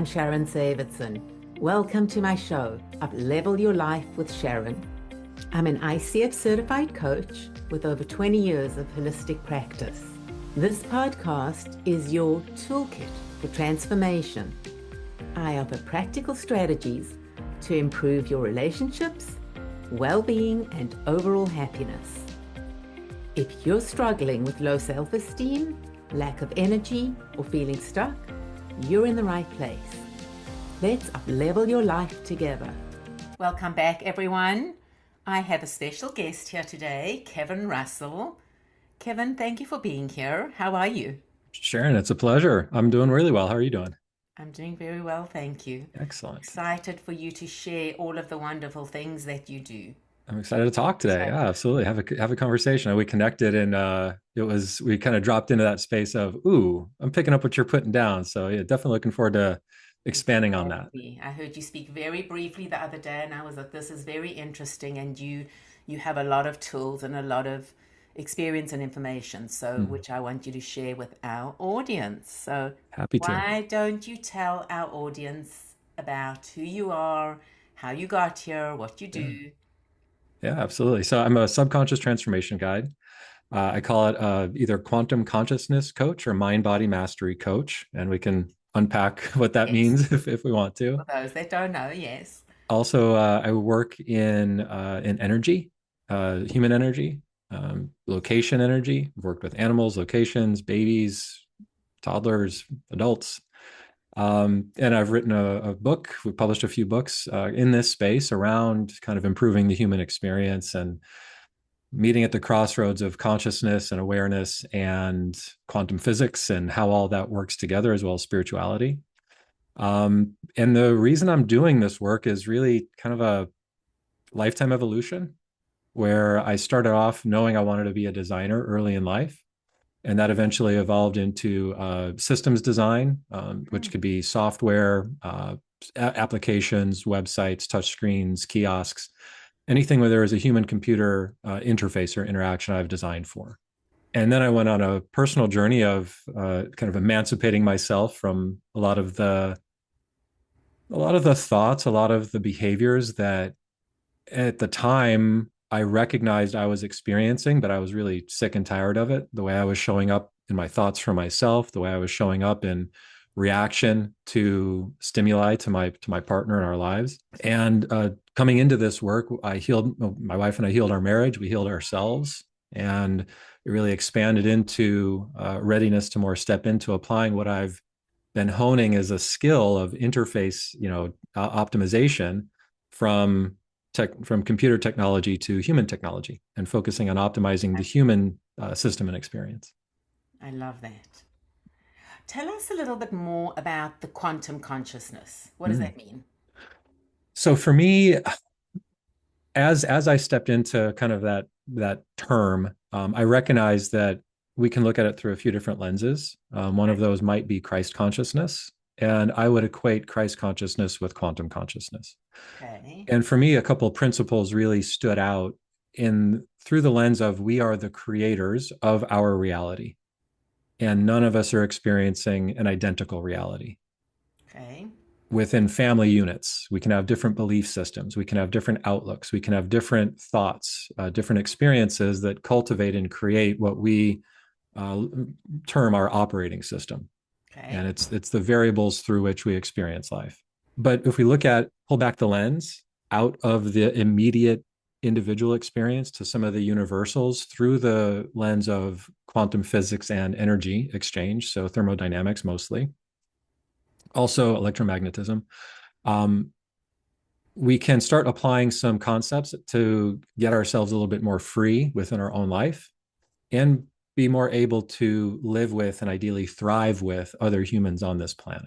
I'm Sharon Welcome to my show, Uplevel Your Life with Sharon. I'm an ICF certified coach with over 20 years of holistic practice. This podcast is your toolkit for transformation. I offer practical strategies to improve your relationships, well-being, and overall happiness. If you're struggling with low self-esteem, lack of energy, or feeling stuck, you're in the right place. Let's uplevel your life together. Welcome back, everyone. I have a special guest here today, Kevin Russell. Kevin, thank you for being here. How are you? Sharon, it's a pleasure. I'm doing really well. How are you doing? I'm doing very well, thank you. Excellent. Excited for you to share all of the wonderful things that you do. I'm excited to talk today. Yeah, absolutely. Have a conversation. We connected and we kind of dropped into that space of, ooh, I'm picking up what you're putting down. So yeah, definitely looking forward to expanding on that. Exactly. I heard you speak very briefly the other day, and I was like, this is very interesting, and you have a lot of tools and a lot of experience and information, so which I want you to share with our audience. So Happy to. why don't you tell our audience about who you are, how you got here, what you do? Yeah, absolutely. So I'm a subconscious transformation guide. I call it either quantum consciousness coach or mind body mastery coach, and we can unpack what that Yes. means if we want to. For those that don't know, yes. Also, I work in energy, human energy, location energy. I've worked with animals, locations, babies, toddlers, adults. And I've written a book. We published a few books in this space around kind of improving the human experience and meeting at the crossroads of consciousness and awareness and quantum physics and how all that works together, as well as spirituality. And the reason I'm doing this work is really kind of a lifetime evolution where I started off knowing I wanted to be a designer early in life. And that eventually evolved into systems design, which could be software, applications, websites, touchscreens, kiosks, anything where there is a human computer interface or interaction I've designed for. And then I went on a personal journey of kind of emancipating myself from a lot of the thoughts, a lot of the behaviors that at the time I recognized I was experiencing, but I was really sick and tired of it. The way I was showing up in my thoughts for myself, the way I was showing up in reaction to stimuli to my partner in our lives. And coming into this work, I healed my wife and I healed our marriage. We healed ourselves, and it really expanded into readiness to more step into applying what I've been honing as a skill of interface, optimization from computer technology to human technology, and focusing on optimizing the human system and experience. I love that. Tell us a little bit more about the quantum consciousness. What does that mean? So for me, as I stepped into kind of that term, I recognized that we can look at it through a few different lenses. One of those might be Christ consciousness, and I would equate Christ consciousness with quantum consciousness. Okay. And for me, a couple of principles really stood out in through the lens of we are the creators of our reality, and none of us are experiencing an identical reality. Okay. Within family units, we can have different belief systems, we can have different outlooks, we can have different thoughts, different experiences that cultivate and create what we term our operating system. Okay. And it's the variables through which we experience life. But if we pull back the lens out of the immediate individual experience to some of the universals through the lens of quantum physics and energy exchange, so thermodynamics mostly, also electromagnetism, we can start applying some concepts to get ourselves a little bit more free within our own life and be more able to live with and ideally thrive with other humans on this planet.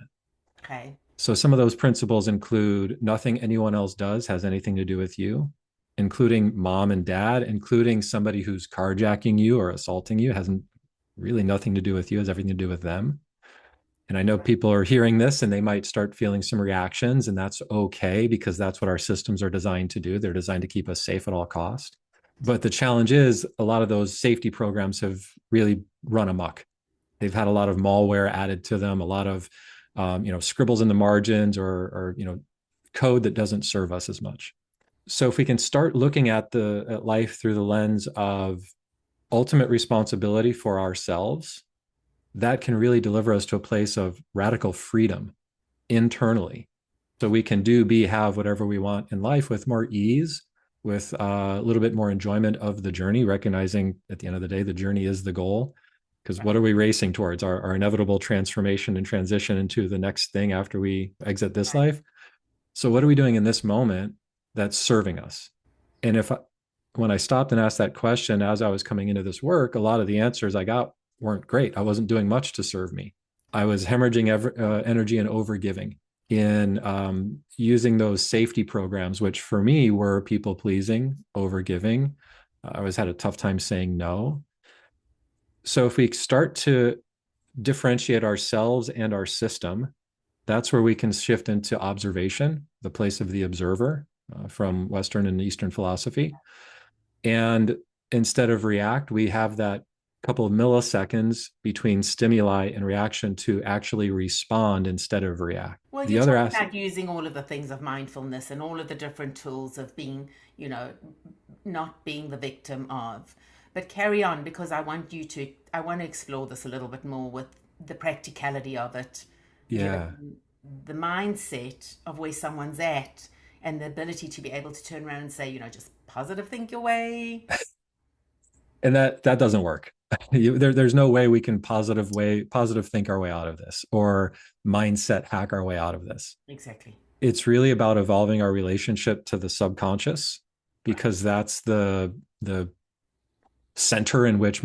Okay. So some of those principles include nothing anyone else does has anything to do with you, including mom and dad, including somebody who's carjacking you or assaulting you, hasn't really nothing to do with you, has everything to do with them. And I know people are hearing this and they might start feeling some reactions, and that's okay because that's what our systems are designed to do. They're designed to keep us safe at all costs. But the challenge is a lot of those safety programs have really run amok. They've had a lot of malware added to them, a lot of scribbles in the margins, or code that doesn't serve us as much. So if we can start looking at life through the lens of ultimate responsibility for ourselves, that can really deliver us to a place of radical freedom internally. So we can have whatever we want in life with more ease, with a little bit more enjoyment of the journey, recognizing at the end of the day, the journey is the goal. Because what are we racing towards? Our inevitable transformation and transition into the next thing after we exit this life. So what are we doing in this moment that's serving us? And when I stopped and asked that question as I was coming into this work, a lot of the answers I got weren't great. I wasn't doing much to serve me. I was hemorrhaging energy and overgiving in using those safety programs, which for me were people pleasing, overgiving. I always had a tough time saying no. So if we start to differentiate ourselves and our system, that's where we can shift into observation, the place of the observer, from Western and Eastern philosophy. And instead of react, we have that couple of milliseconds between stimuli and reaction to actually respond instead of react. Well, you're talking about using all of the things of mindfulness and all of the different tools of being, not being the victim of. But carry on, because I want to explore this a little bit more with the practicality of it. Yeah. The mindset of where someone's at and the ability to be able to turn around and say, just positive think your way. And that doesn't work. There's no way we can positive think our way out of this, or mindset hack our way out of this. Exactly. It's really about evolving our relationship to the subconscious, because that's the center in which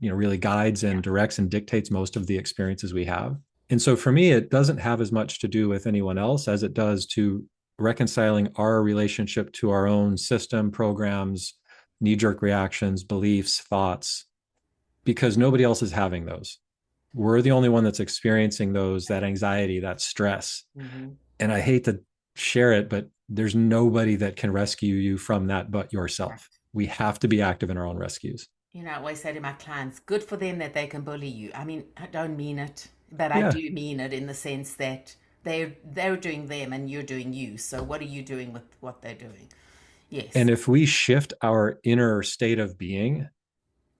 really guides and directs and dictates most of the experiences we have. And so for me, it doesn't have as much to do with anyone else as it does to reconciling our relationship to our own system, programs, knee-jerk reactions, beliefs, thoughts, because nobody else is having those. We're the only one that's experiencing that anxiety, that stress. Mm-hmm. And I hate to share it, but there's nobody that can rescue you from that but yourself. We have to be active in our own rescues. I always say to my clients, good for them that they can bully you. I mean, I don't mean it, but I do mean it in the sense that they're doing them and you're doing you. So what are you doing with what they're doing? Yes. And if we shift our inner state of being,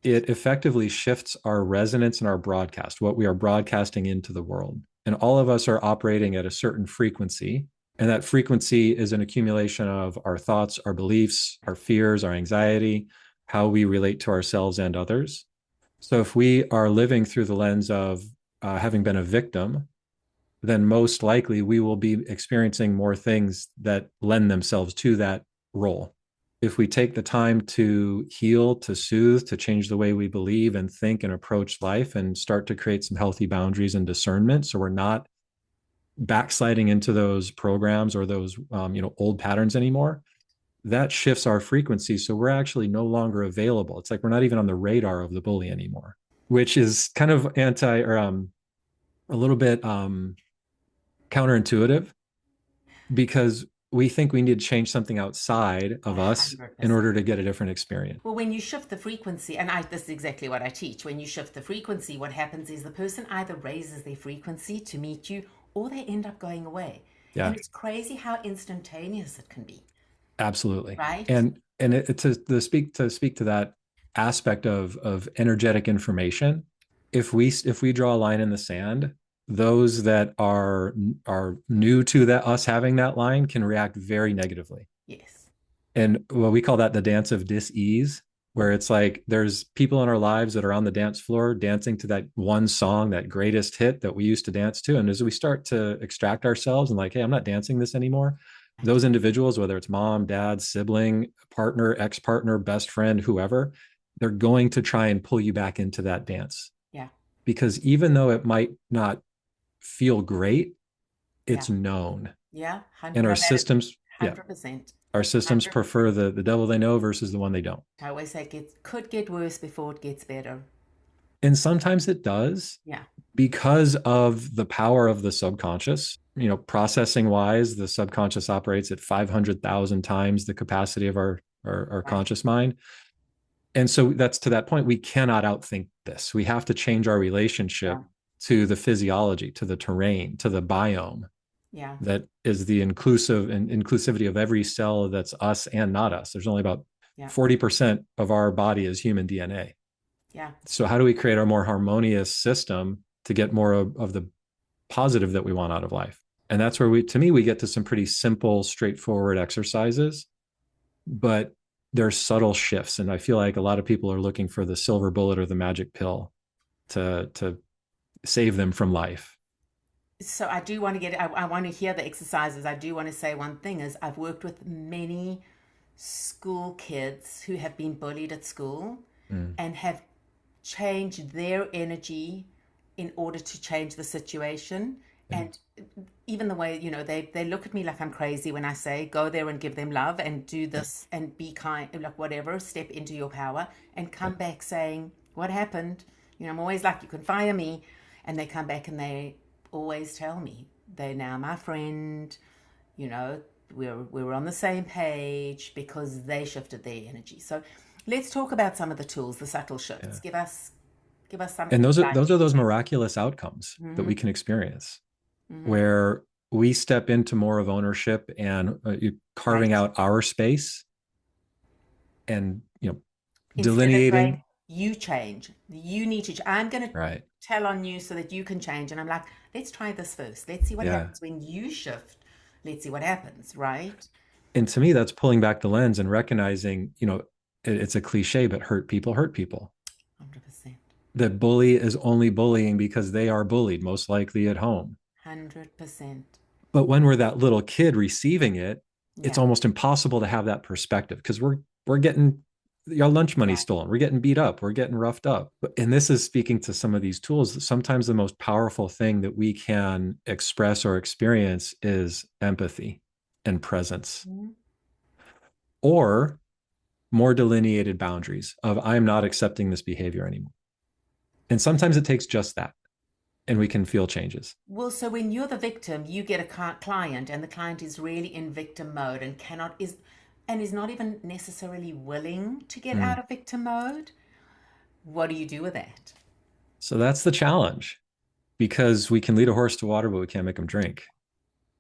it effectively shifts our resonance and our broadcast, what we are broadcasting into the world. And all of us are operating at a certain frequency. And that frequency is an accumulation of our thoughts, our beliefs, our fears, our anxiety, how we relate to ourselves and others. So if we are living through the lens of having been a victim, then most likely we will be experiencing more things that lend themselves to that role. If we take the time to heal, to soothe, to change the way we believe and think and approach life, and start to create some healthy boundaries and discernment, so we're not backsliding into those programs or those old patterns anymore, that shifts our frequency. So we're actually no longer available. It's like we're not even on the radar of the bully anymore, which is kind of a little bit counterintuitive, because we think we need to change something outside of us 100%. in order to get a different experience. Well, when you shift the frequency, and this is exactly what I teach, when you shift the frequency, what happens is the person either raises their frequency to meet you, or they end up going away. Yeah. And it's crazy how instantaneous it can be. Absolutely. Right. And to speak to that aspect of energetic information, if we draw a line in the sand, those that are new to us having that line can react very negatively. Yes. And we call that the dance of dis-ease, where it's like there's people in our lives that are on the dance floor dancing to that one song, that greatest hit that we used to dance to. And as we start to extract ourselves and like, hey, I'm not dancing this anymore, those individuals, whether it's mom, dad, sibling, partner, ex-partner, best friend, whoever, they're going to try and pull you back into that dance. Yeah. Because even though it might not feel great, it's known. Yeah. And our systems, 100%. Our systems 100%. Prefer the devil they know versus the one they don't. I always say it could get worse before it gets better. And sometimes it does. Yeah. Because of the power of the subconscious. Processing wise, the subconscious operates at 500,000 times the capacity of our conscious mind. And so that's to that point, we cannot outthink this. We have to change our relationship to the physiology, to the terrain, to the biome Yeah. that is the inclusive and inclusivity of every cell that's us and not us. There's only about Yeah. 40% of our body is human DNA. Yeah. So how do we create a more harmonious system to get more of the positive that we want out of life? And that's where to me, we get to some pretty simple, straightforward exercises, but there's subtle shifts. And I feel like a lot of people are looking for the silver bullet or the magic pill to save them from life. So I do want to I want to hear the exercises. I do want to say one thing is I've worked with many school kids who have been bullied at school Mm. and have changed their energy in order to change the situation. Yeah. And even the way, they look at me like I'm crazy when I say, go there and give them love and do Yeah. this and be kind, like whatever, step into your power and Yeah. come back saying, what happened? I'm always like, you can fire me. And they come back and they always tell me they're now my friend, you know, we're on the same page because they shifted their energy. So let's talk about some of the tools, the subtle shifts. Yeah. Give us some And insight. those are those miraculous outcomes that Mm-hmm. we can experience, Mm-hmm. where we step into more of ownership and carving Right. out our space and Instead of delineating. going, you change, you need to I'm going to Right. tell on you so that you can change. And I'm like, let's try this first. Let's see what Yeah. happens when you shift. Let's see what happens, right? And to me, that's pulling back the lens and recognizing, it's a cliche, but hurt people hurt people. 100%. That bully is only bullying because they are bullied, most likely at home. 100%. But when we're that little kid receiving it, it's Yeah. almost impossible to have that perspective because we're getting our lunch money Right. stolen, we're getting beat up, we're getting roughed up. And this is speaking to some of these tools that sometimes the most powerful thing that we can express or experience is empathy and presence, Mm-hmm. or more delineated boundaries of I'm not accepting this behavior anymore. And sometimes it takes just that, and we can feel changes. Well, so when you're the victim, you get a client, and the client is really in victim mode and is not even necessarily willing to get out Mm. of victim mode. What do you do with that? So that's the challenge, because we can lead a horse to water, but we can't make them drink.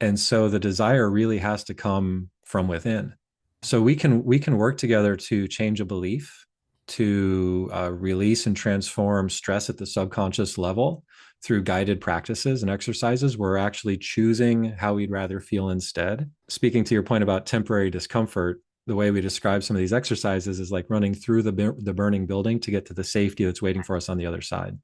And so the desire really has to come from within. So we can work together to change a belief, to release and transform stress at the subconscious level through guided practices and exercises. We're actually choosing how we'd rather feel instead. Speaking to your point about temporary discomfort, the way we describe some of these exercises is like running through the burning building to get to the safety that's waiting for us on the other side.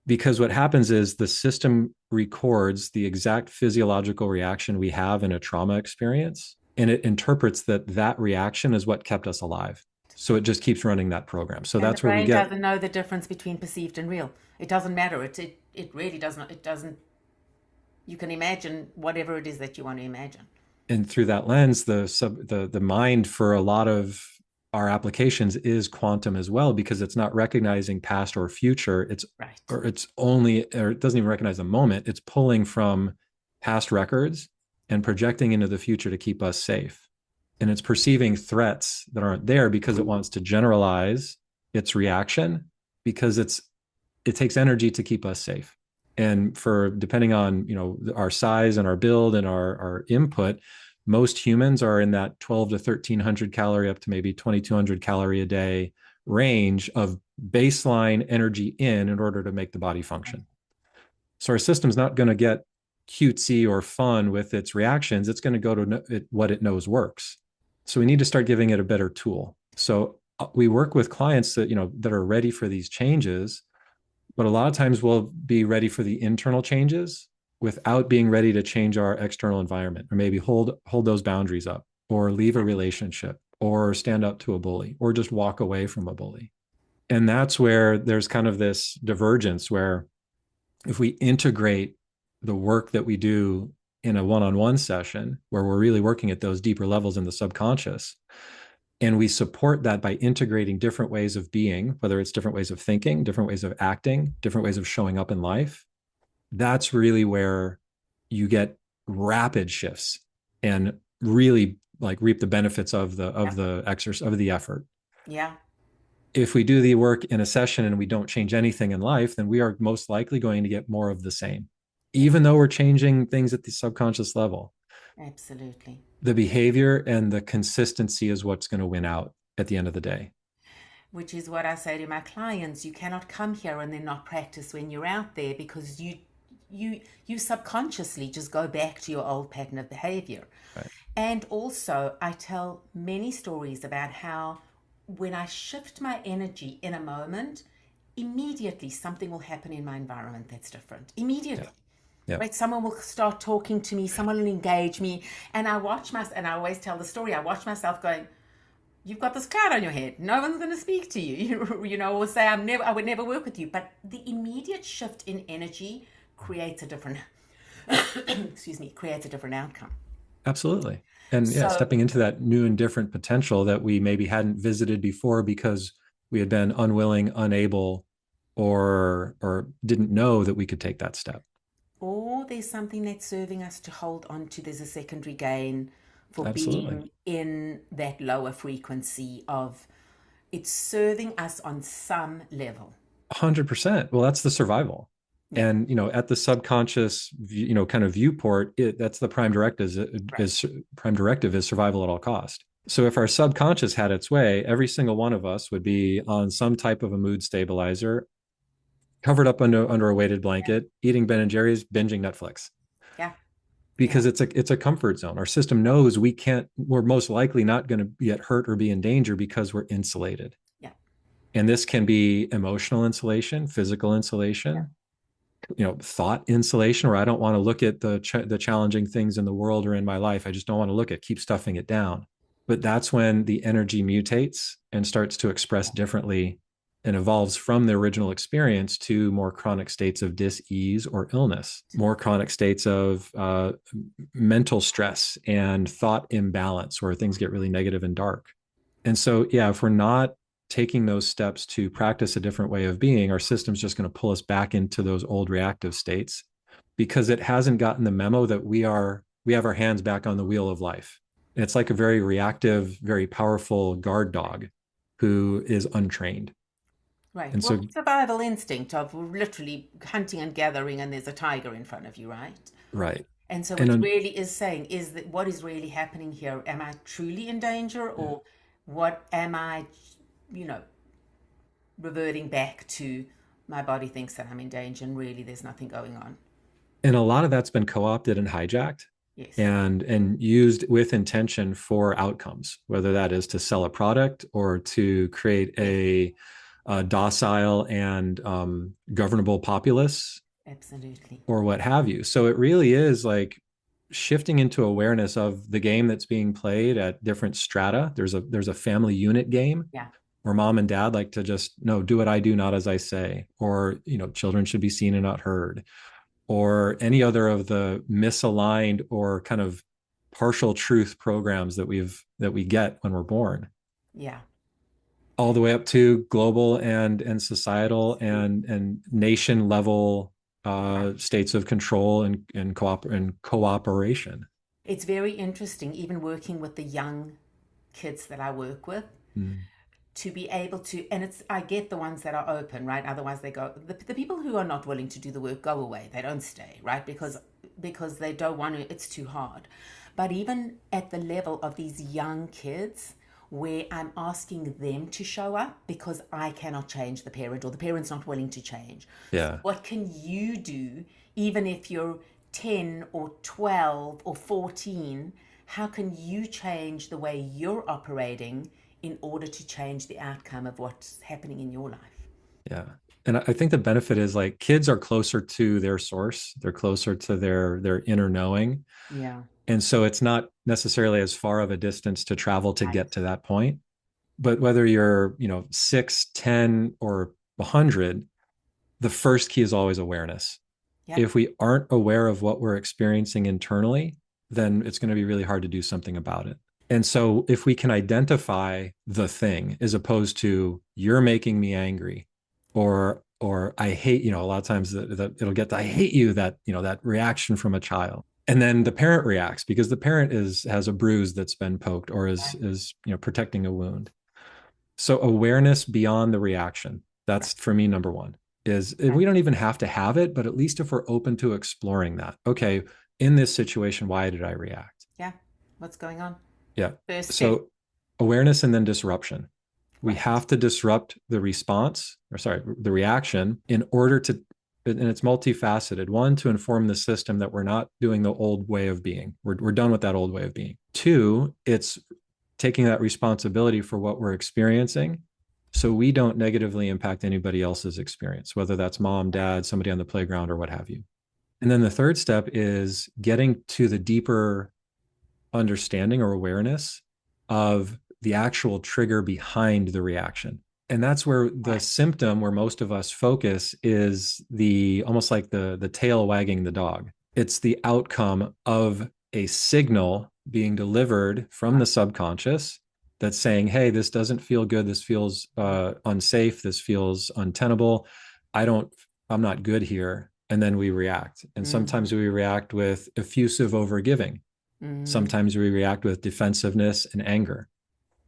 Because what happens is the system records the exact physiological reaction we have in a trauma experience, and it interprets that reaction is what kept us alive. So it just keeps running that program. So And the that's where we brain get. doesn't know the difference between perceived and real. It doesn't matter. It really doesn't. It doesn't. You can imagine whatever it is that you want to imagine. And through that lens, the mind for a lot of our applications is quantum as well, because it's not recognizing past or future. Right. Or it doesn't even recognize the moment. It's pulling from past records and projecting into the future to keep us safe. And it's perceiving threats that aren't there because it wants to generalize its reaction, because it takes energy to keep us safe. And for depending on our size and our build and our input, most humans are in that 12 to 1300 calorie up to maybe 2200 calorie a day range of baseline energy in order to make the body function. So our system's not going to get cutesy or fun with its reactions. It's going to go to what it knows works. So we need to start giving it a better tool. So we work with clients that are ready for these changes, but a lot of times we'll be ready for the internal changes without being ready to change our external environment, or maybe hold those boundaries up, or leave a relationship, or stand up to a bully, or just walk away from a bully. And that's where there's kind of this divergence where if we integrate the work that we do in a one-on-one session where we're really working at those deeper levels in the subconscious, and we support that by integrating different ways of being, whether it's different ways of thinking, different ways of acting, different ways of showing up in life, that's really where you get rapid shifts and really like reap the benefits of the Yeah. exercise of the effort. Yeah. If we do the work in a session and we don't change anything in life, then we are most likely going to get more of the same, even though we're changing things at the subconscious level. Absolutely. The behavior and the consistency is what's going to win out at the end of the day. Which is what I say to my clients. You cannot come here and then not practice when you're out there, because you subconsciously just go back to your old pattern of behavior. Right. And also, I tell many stories about how when I shift my energy in a moment, immediately something will happen in my environment that's different. Immediately. Yeah. Yeah. Right? Someone will start talking to me, someone will engage me, and and I always tell the story. I watch myself going, "You've got this cloud on your head. No one's going to speak to you." Or say, I would never work with you. But the immediate shift in energy creates a different, excuse me, creates a different outcome. Absolutely. And yeah, So, stepping into that new and different potential that we maybe hadn't visited before because we had been unwilling, unable, or didn't know that we could take that step. or there's something that's serving us to hold on to. There's a secondary gain for Absolutely. being in that lower frequency of it's serving us on some level. 100%. Well, that's the survival. Yeah, And at the subconscious kind of viewport, that's the prime directive right. is survival at all cost. So if our subconscious had its way, every single one of us would be on some type of a mood stabilizer, covered up under a weighted Yeah, blanket, eating Ben and Jerry's, binging Netflix, yeah, yeah, because it's a comfort zone. Our system knows we're most likely not going to get hurt or be in danger because we're insulated. yeah, And this can be emotional insulation, physical yeah, insulation, thought insulation, where I don't want to look at the challenging things in the world or in my life. I just don't want to look at, keep stuffing it down. But that's when the energy mutates and starts to express yeah, differently and evolves from the original experience to more chronic states of dis-ease or illness, more chronic states of mental stress and thought imbalance, where things get really negative and dark. And so, yeah, if we're not taking those steps to practice a different way of being, our system's just going to pull us back into those old reactive states because it hasn't gotten the memo that we have our hands back on the wheel of life. And it's like a very reactive, very powerful guard dog who is untrained. right. And Well, so, survival instinct of literally hunting and gathering, and there's a tiger in front of you, right? right. And so And it really is saying, is that what is really happening here? Am I truly in danger, yeah. or what am I, you know, reverting back to my body thinks that I'm in danger and really there's nothing going on? And a lot of that's been co-opted and hijacked Yes. and used with intention for outcomes, whether that is to sell a product or to create Yes. a docile and governable populace Absolutely. or what have you. So it really is like shifting into awareness of the game that's being played at different strata. There's a family unit game Yeah. where mom and dad like to just no, do what I do, not as I say, or children should be seen and not heard, or any other of the misaligned or kind of partial truth programs that we get when we're born, Yeah. all the way up to global and societal and nation level Right. states of control and cooperation. It's very interesting, even working with the young kids that I work with, Mm. to be able to, and I get the ones that are open, right? Otherwise they go, the people who are not willing to do the work go away. They don't stay, right? Because they don't want to, it's too hard. But even at the level of these young kids, where I'm asking them to show up because I cannot change the parent or the parent's not willing to change. So Yeah. what can you do, even if you're 10 or 12 or 14? How can you change the way you're operating in order to change the outcome of what's happening in your life? Yeah. And I think the benefit is like kids are closer to their source. They're closer to their inner knowing. Yeah. And so it's not necessarily as far of a distance to travel to Right. get to that point. But whether you're, 6, 10, or 100, the first key is always awareness. Yep. If we aren't aware of what we're experiencing internally, then it's going to be really hard to do something about it. And so if we can identify the thing as opposed to you're making me angry or I hate, a lot of times that it'll get the I hate you, that reaction from a child. And then the parent reacts because the parent has a bruise that's been poked or is protecting a wound. So awareness beyond the reaction. That's for me number one. Is we don't even have to have it, but at least if we're open to exploring that. Okay, in this situation, why did I react? Yeah. What's going on? Yeah. First step. So awareness and then disruption. We Right. have to disrupt the response, or sorry, the reaction in order to, and it's multifaceted. One, to inform the system that we're not doing the old way of being. We're done with that old way of being. Two, it's taking that responsibility for what we're experiencing so we don't negatively impact anybody else's experience, whether that's mom, dad, somebody on the playground, or what have you. And then the third step is getting to the deeper understanding or awareness of the actual trigger behind the reaction. And that's where the Right. symptom, where most of us focus, is the almost like the tail wagging the dog. It's the outcome of a signal being delivered from the subconscious that's saying, hey, this doesn't feel good, this feels unsafe, this feels untenable, I'm not good here. And then we react, and Mm-hmm. sometimes we react with effusive overgiving. Mm-hmm. Sometimes we react with defensiveness and anger.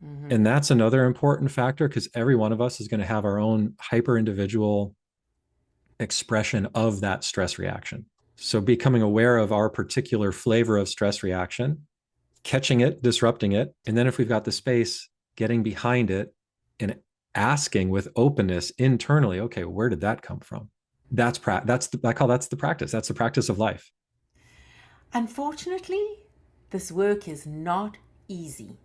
Mm-hmm. And that's another important factor, because every one of us is going to have our own hyper individual expression of that stress reaction. So becoming aware of our particular flavor of stress reaction, catching it, disrupting it, and then if we've got the space, getting behind it and asking with openness internally, okay, where did that come from? I call that's the practice. That's the practice of life. Unfortunately, this work is not easy.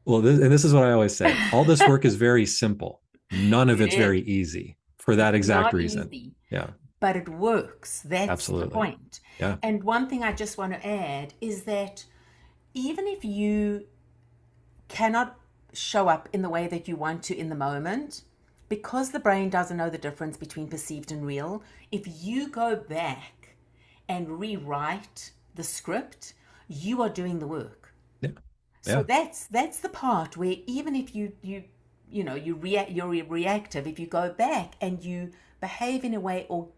Well, and this is what I always say. All this work is very simple. None of It it's is. very easy for that It's exact not reason. easy, Yeah, but it works. That's the absolutely. point. Yeah. And one thing I just want to add is that even if you cannot show up in the way that you want to in the moment, because the brain doesn't know the difference between perceived and real, if you go back and rewrite the script, you are doing the work. Yeah. So Yeah. that's the part where even if you're reactive, if you go back and you behave in a way or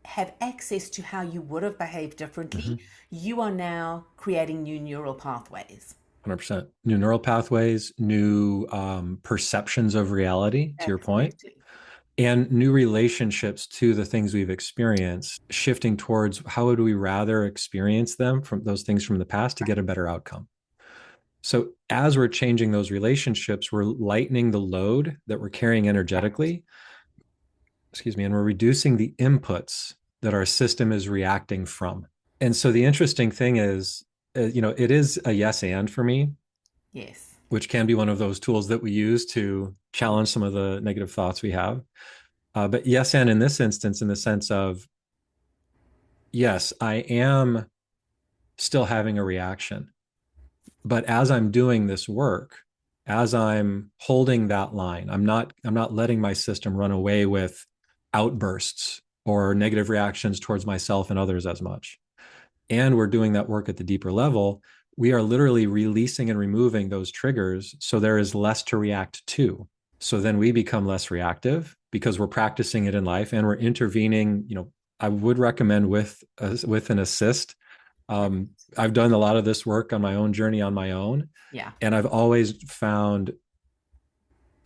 have access to how you would have behaved differently, Mm-hmm. you are now creating new neural pathways. 100%. New neural pathways, new perceptions of reality, to your point, Absolutely. and new relationships to the things we've experienced, shifting towards how would we rather experience them from those things from the past to get a better outcome. So as we're changing those relationships, we're lightening the load that we're carrying Right. energetically, excuse me, and we're reducing the inputs that our system is reacting from. And so the interesting thing is, it is a yes and for me, Yes. which can be one of those tools that we use to challenge some of the negative thoughts we have. But yes and in this instance, in the sense of, yes, I am still having a reaction. But as I'm doing this work, as I'm holding that line, I'm not letting my system run away with outbursts or negative reactions towards myself and others as much. And we're doing that work at the deeper level. We are literally releasing and removing those triggers so there is less to react to. So then we become less reactive because we're practicing it in life and we're intervening. I would recommend with an assist. Right. I've done a lot of this work on my own journey on my own, Yeah. and I've always found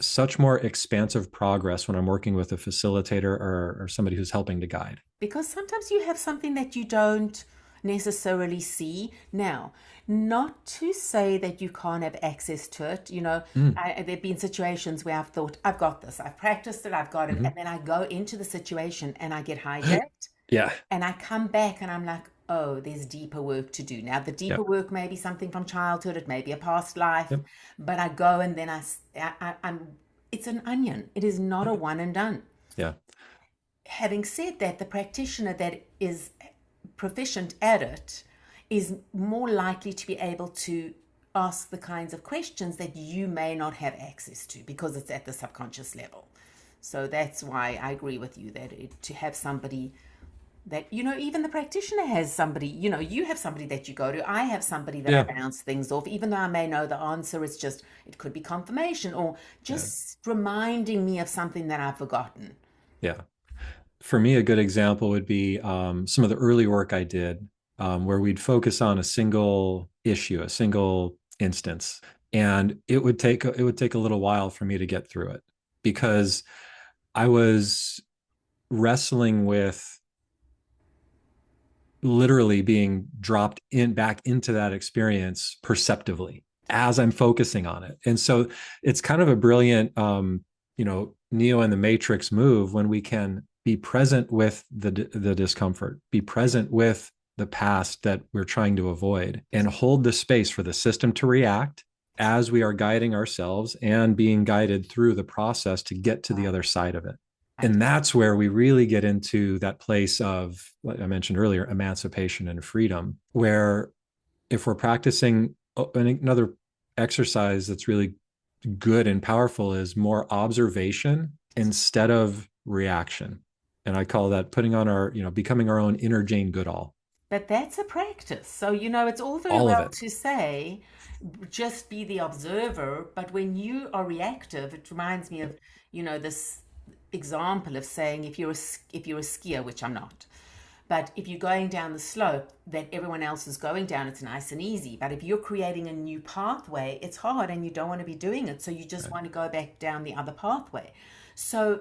such more expansive progress when I'm working with a facilitator or somebody who's helping to guide. Because sometimes you have something that you don't necessarily see. Now, not to say that you can't have access to it. Mm, There have been situations where I've thought, I've got this, I've practiced it, I've got it. And mhm. then I go into the situation and I get hijacked Yeah. and I come back and I'm like, oh, there's deeper work to do. Now, the deeper Yep. work may be something from childhood, it may be a past life, Yep. but I go and then it's an onion. It is not a one and done. Yeah. Having said that, the practitioner that is proficient at it is more likely to be able to ask the kinds of questions that you may not have access to because it's at the subconscious level. So that's why I agree with you that to have somebody that, even the practitioner has somebody, you have somebody that you go to. I have somebody that I Yeah. bounce things off, even though I may know the answer. It could be confirmation or Yeah. just reminding me of something that I've forgotten. Yeah. For me, a good example would be some of the early work I did, where we'd focus on a single issue, a single instance. And it would take a little while for me to get through it, because I was wrestling with literally being dropped in back into that experience perceptively as I'm focusing on it. And so it's kind of a brilliant Neo and the Matrix move when we can be present with the discomfort, be present with the past that we're trying to avoid, and hold the space for the system to react as we are guiding ourselves and being guided through the process to get to the other side of it. And that's where we really get into that place of, like I mentioned earlier, emancipation and freedom, where if we're practicing another exercise that's really good and powerful is more observation instead of reaction. And I call that putting on becoming our own inner Jane Goodall. But that's a practice. So, it's all very All of well it. to say, just be the observer. But when you are reactive, it reminds me of, this example of saying if you're a skier, which I'm not, but if you're going down the slope that everyone else is going down, it's nice and easy. But if you're creating a new pathway, it's hard and you don't want to be doing it. So you just want to go back down the other pathway. So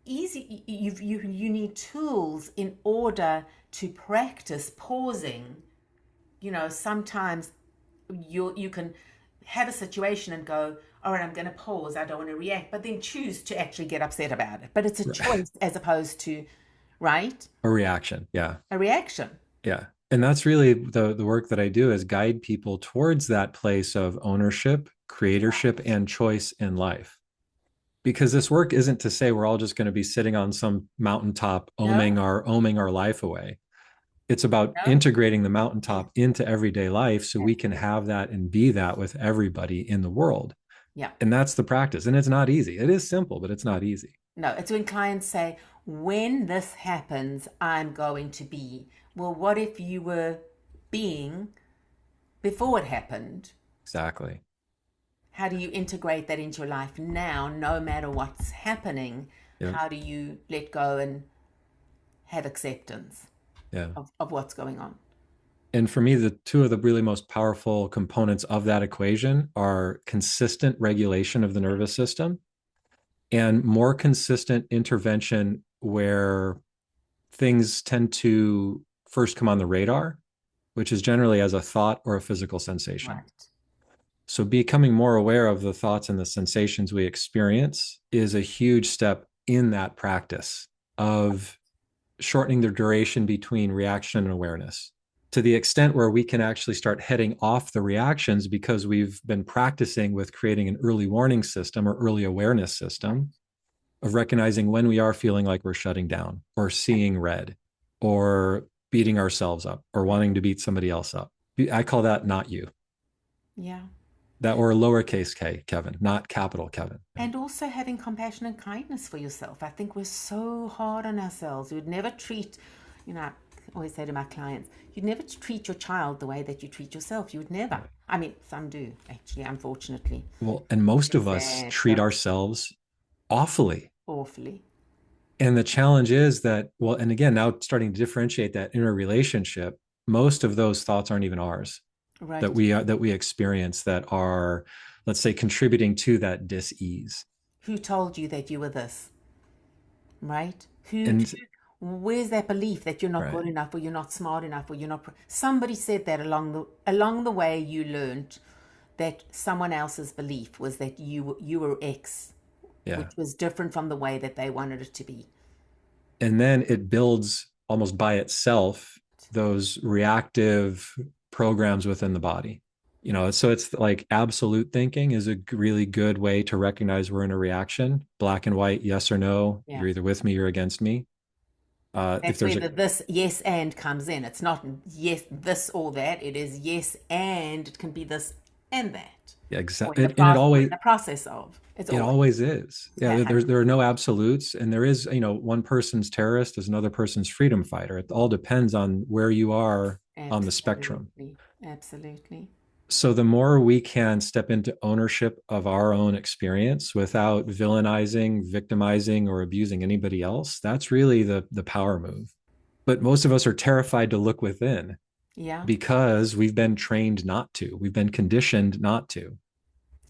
easy, you need tools in order to practice pausing. Sometimes you can have a situation and go, all right, I'm going to pause, I don't want to react, but then choose to actually get upset about it. But it's a choice as opposed to, right, A reaction. Yeah. a reaction. Yeah. And that's really the work that I do, is guide people towards that place of ownership, creatorship, and choice in life. Because this work isn't to say we're all just going to be sitting on some mountaintop No, oming our life away. It's about no, integrating the mountaintop into everyday life so we can absolutely. have that and be that with everybody in the world. Yeah. And that's the practice. And it's not easy. It is simple, but it's not easy. No, it's when clients say, when this happens, I'm going to be. Well, what if you were being before it happened? Exactly. How do you integrate that into your life now, no matter what's happening? Yeah. How do you let go and have acceptance Yeah. of what's going on? And for me, the two of the really most powerful components of that equation are consistent regulation of the nervous system and more consistent intervention where things tend to first come on the radar, which is generally as a thought or a physical sensation. Right. So becoming more aware of the thoughts and the sensations we experience is a huge step in that practice of shortening the duration between reaction and awareness, to the extent where we can actually start heading off the reactions because we've been practicing with creating an early warning system or early awareness system of recognizing when we are feeling like we're shutting down or seeing red or beating ourselves up or wanting to beat somebody else up. I call that not you. Yeah. That, or lowercase k, Kevin, not capital Kevin. And also having compassion and kindness for yourself. I think we're so hard on ourselves. We would never treat, I always say to my clients, you'd never treat your child the way that you treat yourself. You would never. I mean, some do, actually, unfortunately. Well, and most It's of us sad, treat ourselves awfully. awfully. And the challenge is that, well, and again, now starting to differentiate that inner relationship, most of those thoughts aren't even ours Right. that we experience that are, let's say, contributing to that dis-ease. Who told you that you were this? Right? Who, And where's that belief that you're not right. good enough or you're not smart enough or you're not, somebody said that along the way you learned that someone else's belief was that you were X, Yeah. which was different from the way that they wanted it to be. And then it builds almost by itself those reactive programs within the body. So it's like absolute thinking is a really good way to recognize we're in a reaction, black and white, yes or no. Yeah. You're either with me, you're against me. If That's there's where a the this yes and comes in. It's not yes this or that. It is yes and it can be this and that. Yeah, Or in exactly, the and past or in the process of. It's it always always is. that Yeah, happens. there are no absolutes, and there is, one person's terrorist is another person's freedom fighter. It all depends on where you are on the spectrum. Absolutely. Absolutely. So the more we can step into ownership of our own experience without villainizing, victimizing, or abusing anybody else, that's really the power move. But most of us are terrified to look within Yeah. because we've been trained not to. We've been conditioned not to.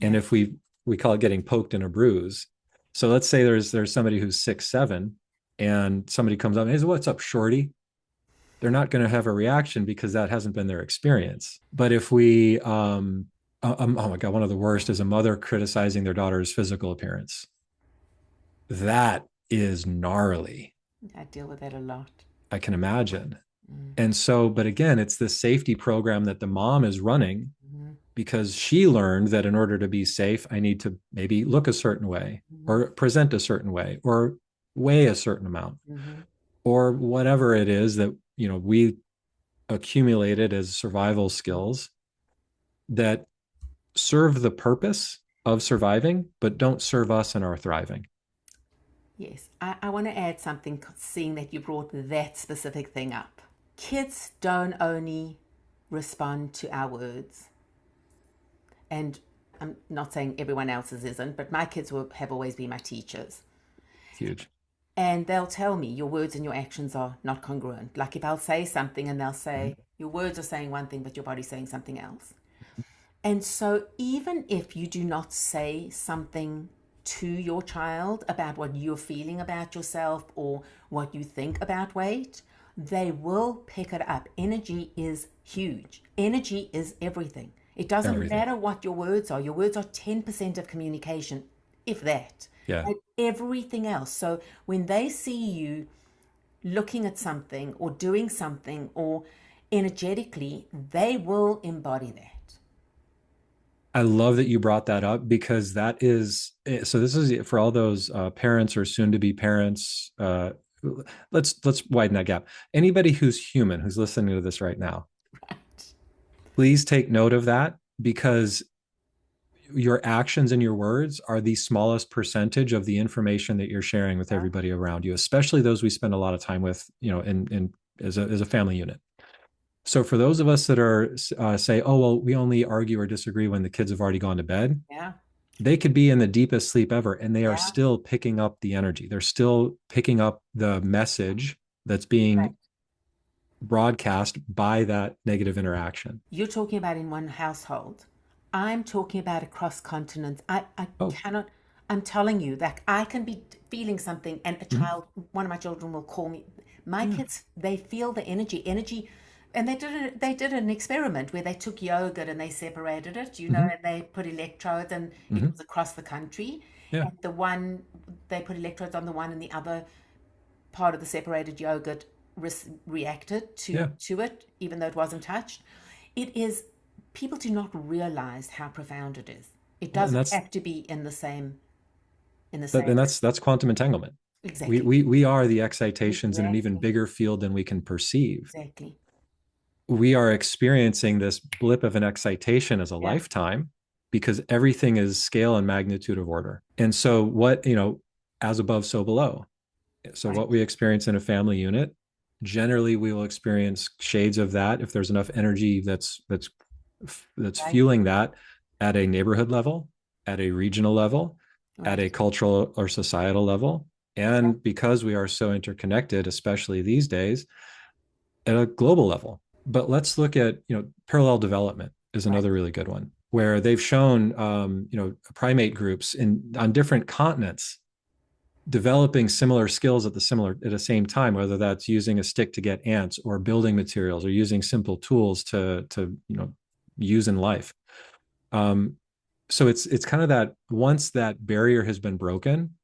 And Yeah. if we call it getting poked in a bruise. So let's say there's somebody who's 6'7", and somebody comes up and says, "What's up, shorty?" They're not going to have a reaction because that hasn't been their experience. But if we oh my God, one of the worst is a mother criticizing their daughter's physical appearance. That is gnarly. I deal with that a lot. I can imagine. Mm. And so, but again, it's this safety program that the mom is running Mm-hmm. because she learned that in order to be safe, I need to maybe look a certain way Mm-hmm. or present a certain way or weigh a certain amount Mm-hmm. or whatever it is that, we accumulated as survival skills that serve the purpose of surviving, but don't serve us in our thriving. Yes, I want to add something, seeing that you brought that specific thing up. Kids don't only respond to our words, and I'm not saying everyone else's isn't, but my kids have always been my teachers. Huge. And they'll tell me your words and your actions are not congruent. Like if I'll say something and they'll Mhm. say, your words are saying one thing, but your body's saying something else. And so, even if you do not say something to your child about what you're feeling about yourself or what you think about weight, they will pick it up. Energy is huge, energy is everything. It doesn't Everything. matter what your words are. Your words are 10% of communication, if that, Yeah. and everything else. So, when they see you looking at something or doing something or energetically, they will embody that. I love that you brought that up because that is so. This is for all those parents or soon to be parents. Let's widen that gap. Anybody who's human who's listening to this right now, please take note of that because your actions and your words are the smallest percentage of the information that you're sharing with Yeah. everybody around you, especially those we spend a lot of time with, in as a family unit. So for those of us that are say, oh well, we only argue or disagree when the kids have already gone to bed, Yeah. they could be in the deepest sleep ever, and they are Yeah. still picking up the energy. They're still picking up the message that's Right. being broadcast by that negative interaction. You're talking about in one household. I'm talking about across continents. I Oh, cannot, I'm telling you that I can be feeling something and a mhm. child, one of my children will call me. My Yeah. kids, they feel the energy. And they did an experiment where they took yogurt and they separated it, Hmm. and they put electrodes and it Hmm. was across the country. Yeah. And the one, they put electrodes on the one and the other part of the separated yogurt reacted to Yeah. it, even though it wasn't touched. It is, people do not realize how profound it is. It Well, and doesn't that's have to be in the same that, and that's quantum entanglement. We exactly, we we are the excitations in an even exactly, bigger field than we can perceive. exactly. We are experiencing this blip of an excitation as a Yeah, lifetime because everything is scale and magnitude of order. And so what, as above, so below. So right, what we experience in a family unit, generally we will experience shades of that if there's enough energy that's right, fueling that at a neighborhood level, at a regional level, at right. a cultural or societal level. Yeah, And because we are so interconnected, especially these days, at a global level. But let's look at, parallel development is right, another really good one where they've shown, primate groups on different continents developing similar skills at the same time, whether that's using a stick to get ants or building materials or using simple tools to use in life. Um, so it's kind of that once that barrier has been broken,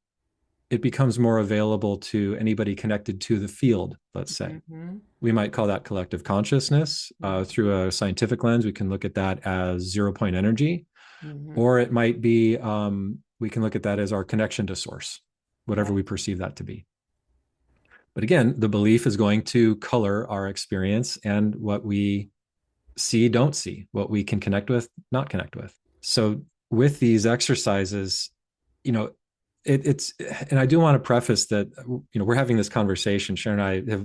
it becomes more available to anybody connected to the field, let's say. mm-hmm, We might call that collective consciousness. mm-hmm, Through a scientific lens, we can look at that as 0 point energy, mm-hmm, or it might be, we can look at that as our connection to source, whatever right, we perceive that to be. But again, the belief is going to color our experience and what we see, don't see, what we can connect with, not connect with. So with these exercises, you know, it's, and I do want to preface that, we're having this conversation. Sharon and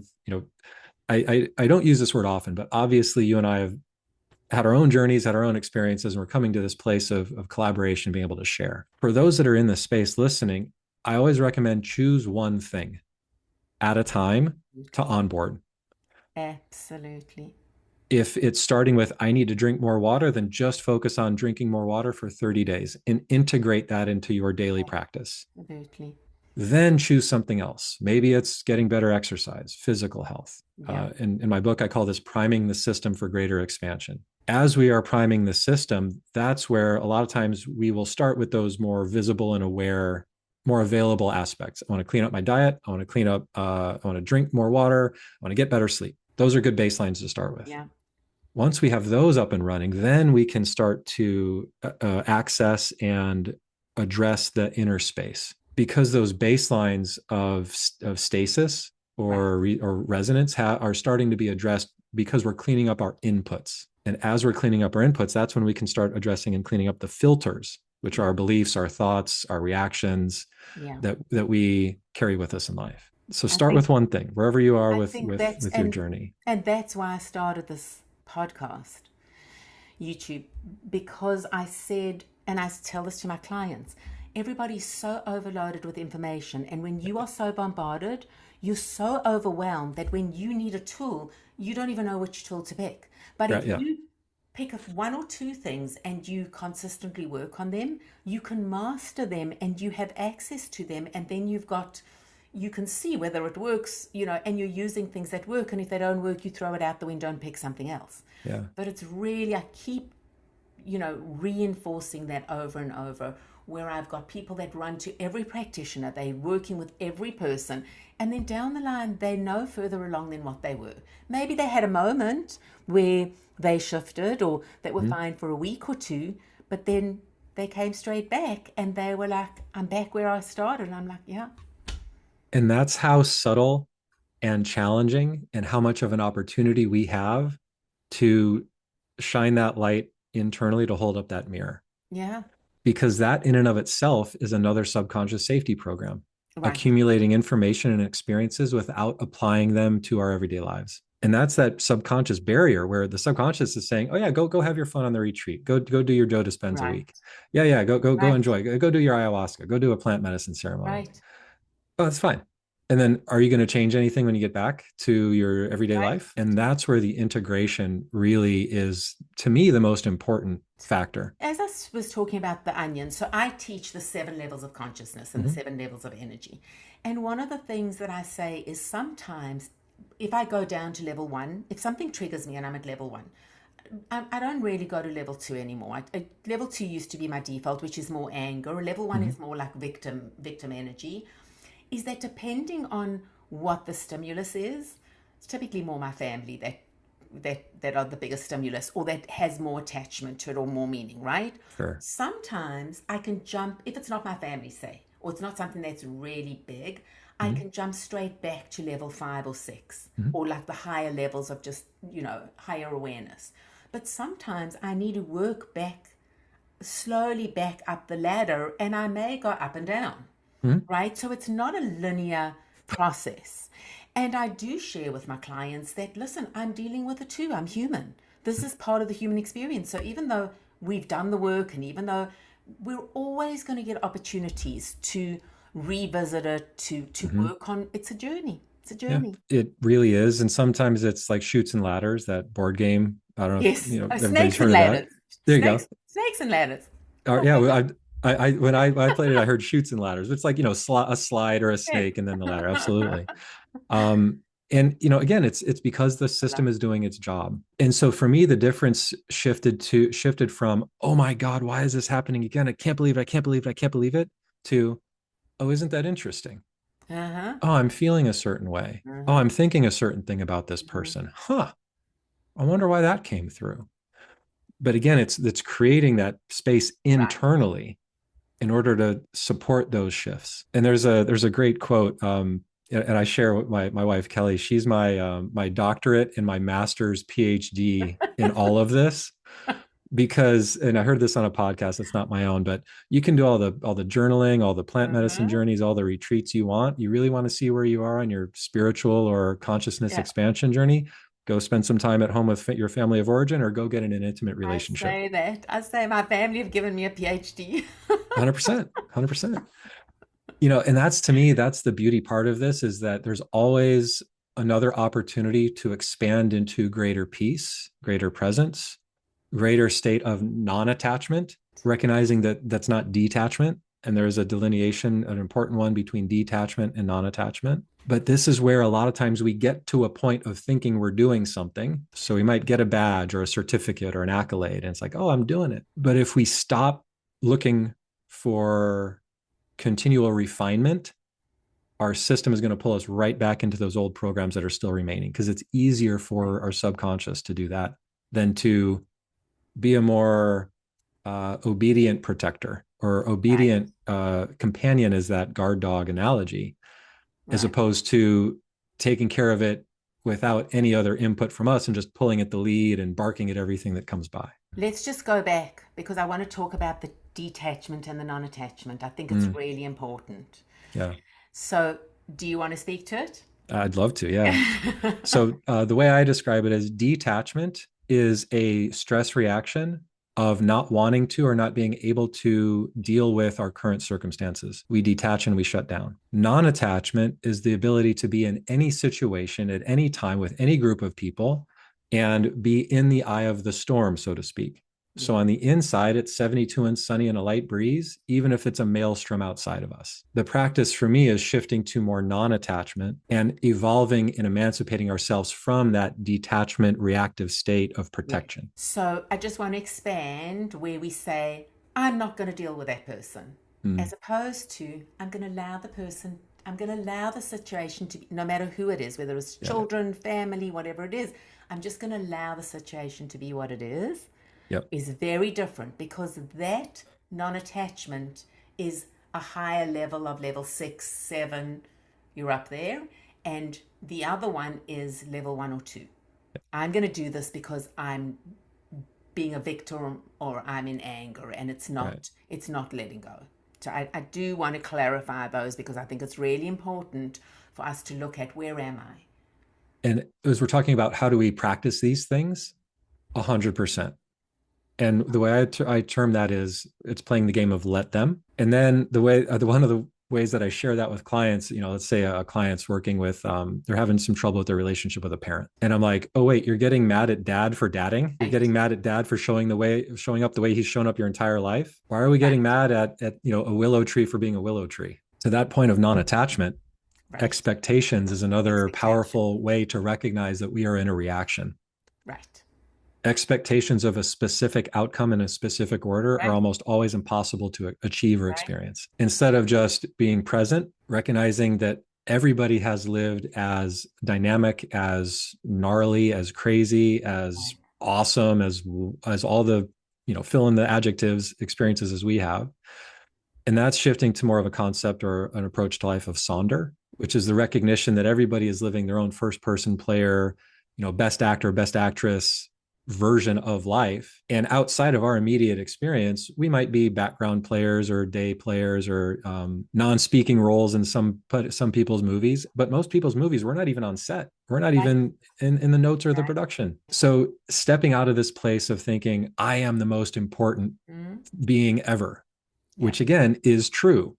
I have, I don't use this word often, but obviously you and I have had our own journeys, had our own experiences, and we're coming to this place of collaboration, being able to share. For those that are in this space listening, I always recommend choose one thing at a time to absolutely, onboard. absolutely. If it's starting with, I need to drink more water, then just focus on drinking more water for 30 days and integrate that into your daily practice. Absolutely. Then choose something else. Maybe it's getting better exercise, physical health. Yeah. In my book, I call this priming the system for greater expansion. As we are priming the system, that's where a lot of times we will start with those more visible and aware, more available aspects. I want to clean up my diet. I want to clean up, I want to drink more water. I want to get better sleep. Those are good baselines to start with. Yeah. Once we have those up and running, then we can start to access and address the inner space, because those baselines of stasis or resonance are starting to be addressed because we're cleaning up our inputs. And as we're cleaning up our inputs, that's when we can start addressing and cleaning up the filters, which are our beliefs, our thoughts, our reactions Yeah. that we carry with us in life. So I start think with one thing, wherever you are I with think with that's with your journey. and that's why I started this podcast, YouTube, because I said, and I tell this to my clients, everybody's so overloaded with information, and when you are so bombarded, you're so overwhelmed that when you need a tool, you don't even know which tool to pick. But Right? if Yeah. you pick up one or two things and you consistently work on them, you can master them and you have access to them, and then you can see whether it works, and you're using things that work, and if they don't work, you throw it out the window and pick something else. Yeah. But it's really, I keep reinforcing that over and over, where I've got people that run to every practitioner, they're working with every person, and then down the line, they're no further along than what they were. Maybe they had a moment where they shifted or they were fine for a week or two, but then they came straight back and they were like, I'm back where I started. And I'm like, yeah. And that's how subtle and challenging and how much of an opportunity we have to shine that light internally to hold up that mirror. Yeah. Because that in and of itself is another subconscious safety program, Right. accumulating information and experiences without applying them to our everyday lives. And that's that subconscious barrier where the subconscious is saying, "Oh yeah, go have your fun on the retreat. Go do your Joe Dispenza Right. week. Yeah, go Right. enjoy. Go do your ayahuasca. Go do a plant medicine ceremony. Right. Oh, that's fine." And then are you going to change anything when you get back to your everyday Right. life? And that's where the integration really is, to me, the most important factor. As I was talking about the onion, so I teach the 7 levels of consciousness and the Mm-hmm. 7 levels of energy. And one of the things that I say is sometimes if I go down to level 1, if something triggers me and I'm at level 1, I don't really go to level 2 anymore. Level 2 used to be my default, which is more anger. Level 1 Mm-hmm. is more like victim energy. Is that depending on what the stimulus is, it's typically more my family that are the biggest stimulus, or that has more attachment to it or more meaning, right? Sure. Sometimes I can jump, if it's not my family, say, or it's not something that's really big, I Mm-hmm. can jump straight back to level 5 or 6, Mm-hmm. or like the higher levels of just, higher awareness. But sometimes I need to work back, slowly back up the ladder, and I may go up and down, Mm-hmm. right? So it's not a linear process. And I do share with my clients that, listen, I'm dealing with it too. I'm human. This is part of the human experience. So even though we've done the work, and even though we're always going to get opportunities to revisit it, to Mm-hmm. work on, it's a journey. It's a Yeah, journey. it really is. And sometimes it's like Shoots and Ladders, that board game. I don't know if Yes. Oh, everybody's snakes and heard of that. ladders. There you go. Snakes and ladders. Yeah, well, when I played it, I heard Shoots and Ladders. It's like a slide or a Yes. snake and then the ladder. Absolutely. Um, and again, it's because the I love system is doing its job. And so for me, the difference shifted from, oh my God, why is this happening again? I can't believe it. I can't believe it. I can't believe it. To, oh, isn't that interesting? it. Uh-huh. Oh, I'm feeling a certain way. Oh, Uh-huh. I'm thinking a certain thing about this Mhm. person. Huh. I wonder why that came through. But again, it's creating that space Right. internally in order to support those shifts. And there's a great quote, and I share with my wife Kelly. She's my doctorate and my master's PhD in all of this, because, and I heard this on a podcast, it's not my own, but you can do all the journaling, all the plant medicine Uh-huh. journeys, all the retreats you want. You really want to see where you are on your spiritual or consciousness Yeah. expansion journey, go spend some time at home with your family of origin, or go get in an intimate I relationship. say that. I say my family have given me a PhD. 100%. 100%. And that's, to me, that's the beauty part of this, is that there's always another opportunity to expand into greater peace, greater presence, greater state of non-attachment, recognizing that that's not detachment. And there's a delineation, an important one between detachment and non-attachment. But this is where a lot of times we get to a point of thinking we're doing something. So we might get a badge or a certificate or an accolade, and it's like, oh, I'm doing it. But if we stop looking for continual refinement, our system is going to pull us right back into those old programs that are still remaining, because it's easier for our subconscious to do that than to be a more obedient protector or obedient companion, is that guard dog analogy, as opposed to taking care of it without any other input from us and just pulling at the lead and barking at everything that comes by. Let's just go back, because I want to talk about the detachment and the non-attachment. I think it's really important. Yeah. So do you want to speak to it? I'd love to, yeah. So the way I describe it is detachment is a stress reaction of not wanting to or not being able to deal with our current circumstances. We detach and we shut down. Non-attachment is the ability to be in any situation at any time with any group of people and be in the eye of the storm, so to speak. So on the inside, it's 72 and sunny and a light breeze, even if it's a maelstrom outside of us. The practice for me is shifting to more non-attachment and evolving and emancipating ourselves from that detachment reactive state of protection. So I just want to expand where we say, I'm not going to deal with that person, as opposed to, I'm going to allow the situation to be, no matter who it is, whether it's children, family, whatever it is, I'm just going to allow the situation to be what it is. Is very different, because that non-attachment is a higher level of level 6, 7, you're up there, and the other one is level 1 or 2. I'm going to do this because I'm being a victim or I'm in anger, and it's not letting go. So I do want to clarify those, because I think it's really important for us to look at, where am I? And as we're talking about how do we practice these things, 100%. And the way I term that is, it's playing the game of let them. And then one of the ways that I share that with clients, let's say a client's working with, they're having some trouble with their relationship with a parent. And I'm like, oh, wait, you're getting mad at dad for dadding? You're getting mad at dad for showing up the way he's shown up your entire life? Why are we getting mad at a willow tree for being a willow tree? To that point of non-attachment, expectations is another powerful way to recognize that we are in a reaction. Expectations of a specific outcome in a specific order are almost always impossible to achieve or experience. Instead of just being present, recognizing that everybody has lived as dynamic, as gnarly, as crazy, as awesome, as all the, fill in the adjectives, experiences as we have. And that's shifting to more of a concept or an approach to life of Sonder, which is the recognition that everybody is living their own first person player, best actor, best actress version of life. And outside of our immediate experience, we might be background players or day players or non-speaking roles in some people's movies. But most people's movies, we're not even on set. We're not even in the notes or the production. So stepping out of this place of thinking, I am the most important being ever, which again is true.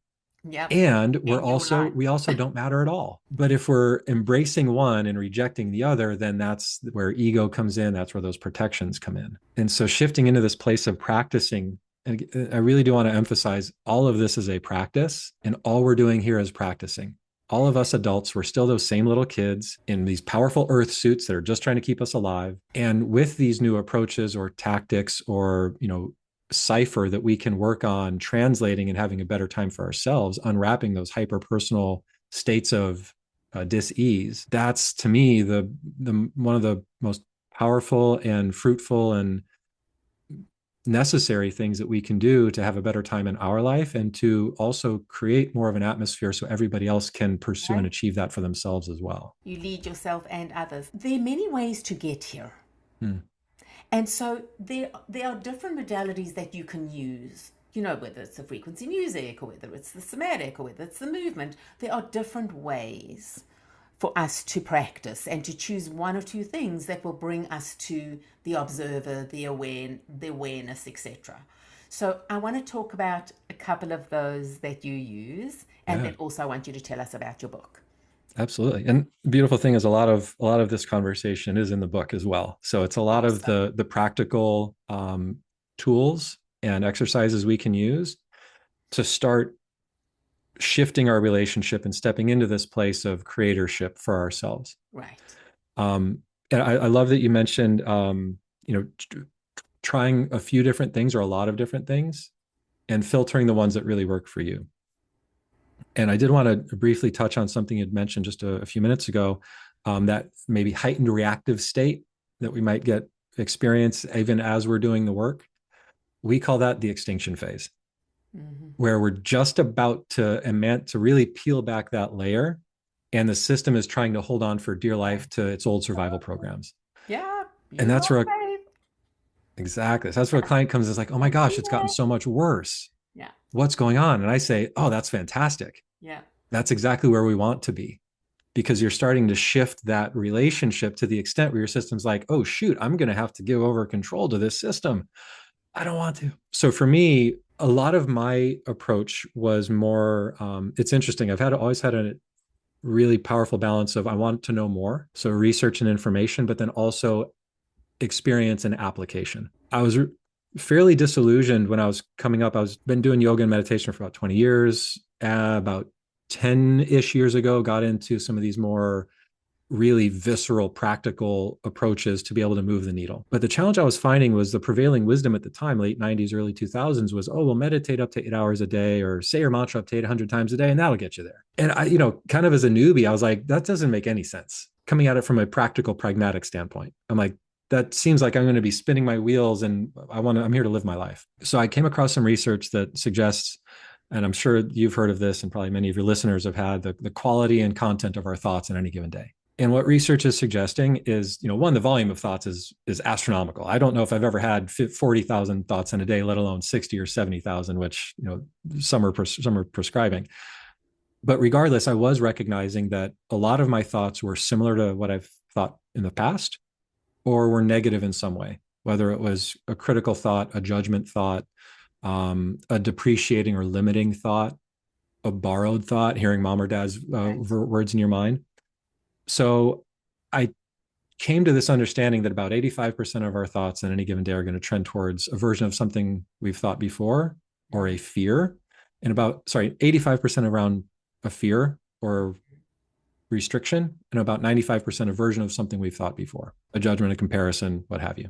And we also don't matter at all. But if we're embracing one and rejecting the other, then that's where ego comes in. That's where those protections come in. And so shifting into this place of practicing, and I really do want to emphasize, all of this is a practice, and all we're doing here is practicing. All of us adults, we're still those same little kids in these powerful earth suits that are just trying to keep us alive. And with these new approaches or tactics or, cipher that we can work on translating and having a better time for ourselves, unwrapping those hyper personal states of dis-ease, that's to me the one of the most powerful and fruitful and necessary things that we can do to have a better time in our life, and to also create more of an atmosphere so everybody else can pursue and achieve that for themselves as well. You lead yourself and others. There are many ways to get here. And so there are different modalities that you can use, whether it's the frequency music or whether it's the somatic or whether it's the movement. There are different ways for us to practice and to choose one or two things that will bring us to the observer, the awareness, etc. So I want to talk about a couple of those that you use, and then also I want you to tell us about your book. Absolutely. And the beautiful thing is a lot of this conversation is in the book as well. So it's a lot of Awesome. the practical tools and exercises we can use to start shifting our relationship and stepping into this place of creatorship for ourselves. Right. Um, and I love that you mentioned, you know, trying a few different things or a lot of different things and filtering the ones that really work for you. And I did want to briefly touch on something you'd mentioned just a few minutes ago, that maybe heightened reactive state that we might get experience even as we're doing the work. We call that the extinction phase, Hmm. where we're just about to really peel back that layer, and the system is trying to hold on for dear life to its old survival programs. Yeah, And you that's are where safe. exactly that's where a client comes and is like, oh my I see gosh, it's gotten it. so much worse. Yeah, What's going on? And I say, oh, that's fantastic. yeah, That's exactly where we want to be, because you're starting to shift that relationship to the extent where your system's like, oh, shoot, I'm going to have to give over control to this system. I don't want to. So for me, a lot of my approach was more, it's interesting. Always had a really powerful balance of I want to know more. So research and information, but then also experience and application. I was fairly disillusioned when I was coming up. I was been doing yoga and meditation for about 20 years. About 10-ish years ago, got into some of these more really visceral, practical approaches to be able to move the needle. But the challenge I was finding was the prevailing wisdom at the time, late 90s, early 2000s, was, oh, well, meditate up to 8 hours a day or say your mantra up to 800 times a day, and that'll get you there. And I, kind of as a newbie, I was like, that doesn't make any sense. Coming at it from a practical, pragmatic standpoint, I'm like, that seems like I'm going to be spinning my wheels and I'm here to live my life. So I came across some research that suggests, and I'm sure you've heard of this and probably many of your listeners have had, the quality and content of our thoughts in any given day. And what research is suggesting is, one, the volume of thoughts is astronomical. I don't know if I've ever had 40,000 thoughts in a day, let alone 60 or 70,000, which, some are prescribing. But regardless, I was recognizing that a lot of my thoughts were similar to what I've thought in the past, or were negative in some way, whether it was a critical thought, a judgment thought, a depreciating or limiting thought, a borrowed thought, hearing mom or dad's right. words in your mind. So I came to this understanding that about 85% of our thoughts on any given day are going to trend towards a version of something we've thought before or a fear. And 85% around a fear or restriction, and about 95% a version of something we've thought before, a judgment, a comparison, what have you.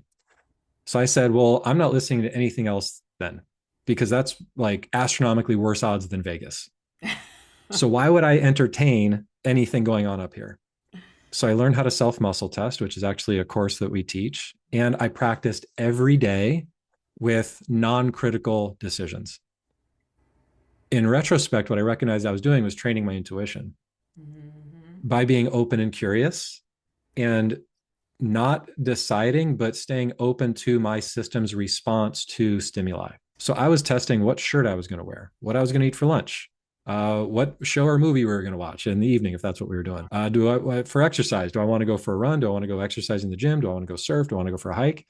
So I said, well, I'm not listening to anything else then, because that's like astronomically worse odds than Vegas. So why would I entertain anything going on up here? So I learned how to self muscle test, which is actually a course that we teach. And I practiced every day with non critical decisions. In retrospect, what I recognized I was doing was training my intuition Hmm. by being open and curious and not deciding, but staying open to my system's response to stimuli. So I was testing what shirt I was going to wear, what I was going to eat for lunch, what show or movie we were going to watch in the evening, if that's what we were doing. For exercise, do I want to go for a run? Do I want to go exercise in the gym? Do I want to go surf? Do I want to go for a hike?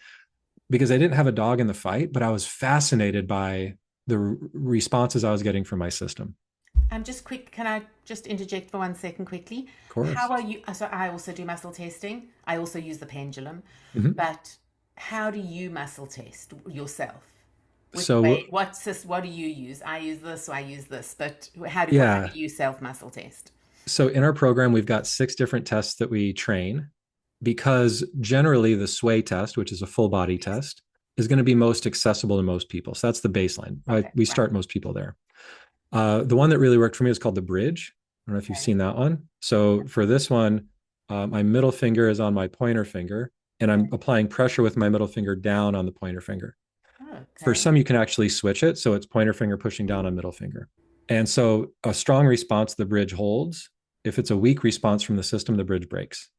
Because I didn't have a dog in the fight, but I was fascinated by the responses I was getting from my system. Just quick, can I just interject for 1 second quickly? Of How course. are you? So I also do muscle testing. I also use the pendulum. Mm-hmm. But how do you muscle test yourself? Which way? So What do you use? I use this, or I use this. But how yeah, do you self muscle test? so in our program, we've got 6 different tests that we train, because generally the sway test, which is a full body Yes. test, is going to be most accessible to most people. So that's the baseline. Okay. We Right. start most people there. The one that really worked for me is called the bridge. I don't know if you've Okay. seen that one. So for this one, my middle finger is on my pointer finger, and I'm applying pressure with my middle finger down on the pointer finger. Oh, For okay. some, you can actually switch it. So it's pointer finger pushing down on middle finger. And so a strong response, the bridge holds. If it's a weak response from the system, the bridge breaks.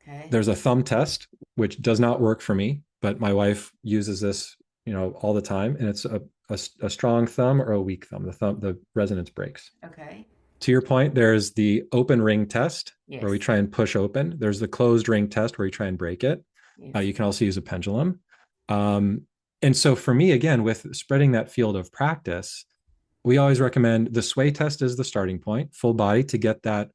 Okay. There's a thumb test, which does not work for me, but my wife uses this, all the time. And it's a strong thumb or a weak thumb. The resonance breaks. Okay. To your point, there's the open ring test where we Yes. try and push open. There's the closed ring test where you try and break it. Yes. You can also use a pendulum. Um, and so for me, again, with spreading that field of practice, we always recommend the sway test as the starting point, full body, to get that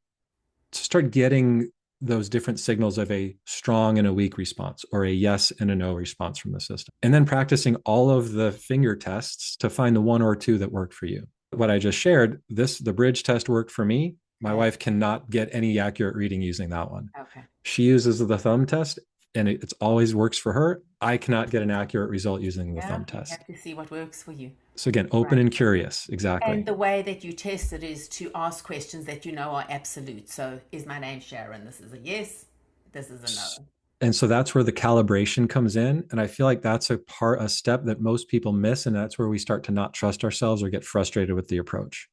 to start getting those different signals of a strong and a weak response, or a yes and a no response from the system. And then practicing all of the finger tests to find the one or two that work for you. What I just shared, the bridge test worked for me. My wife cannot get any accurate reading using that one. Okay. She uses the thumb test, and it always works for her. I cannot get an accurate result using the thumb You test. have to see what works for you. So again, open and curious. Exactly. And the way that you test it is to ask questions that you know are absolute. So, is my name Sharon? This is a yes. This is a no. And so that's where the calibration comes in. And I feel like that's a step that most people miss. And that's where we start to not trust ourselves or get frustrated with the approach.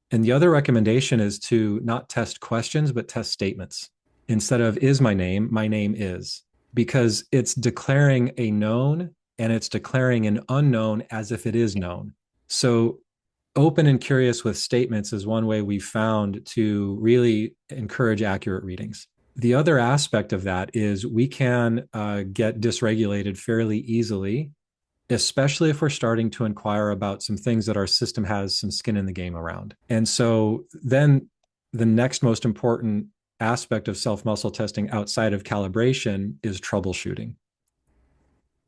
And the other recommendation is to not test questions, but test statements. Instead of is my name is, because it's declaring a known and it's declaring an unknown as if it is known. So open and curious with statements is one way we've found to really encourage accurate readings. The other aspect of that is we can get dysregulated fairly easily, especially if we're starting to inquire about some things that our system has some skin in the game around. And so then the next most important aspect of self-muscle testing outside of calibration is troubleshooting.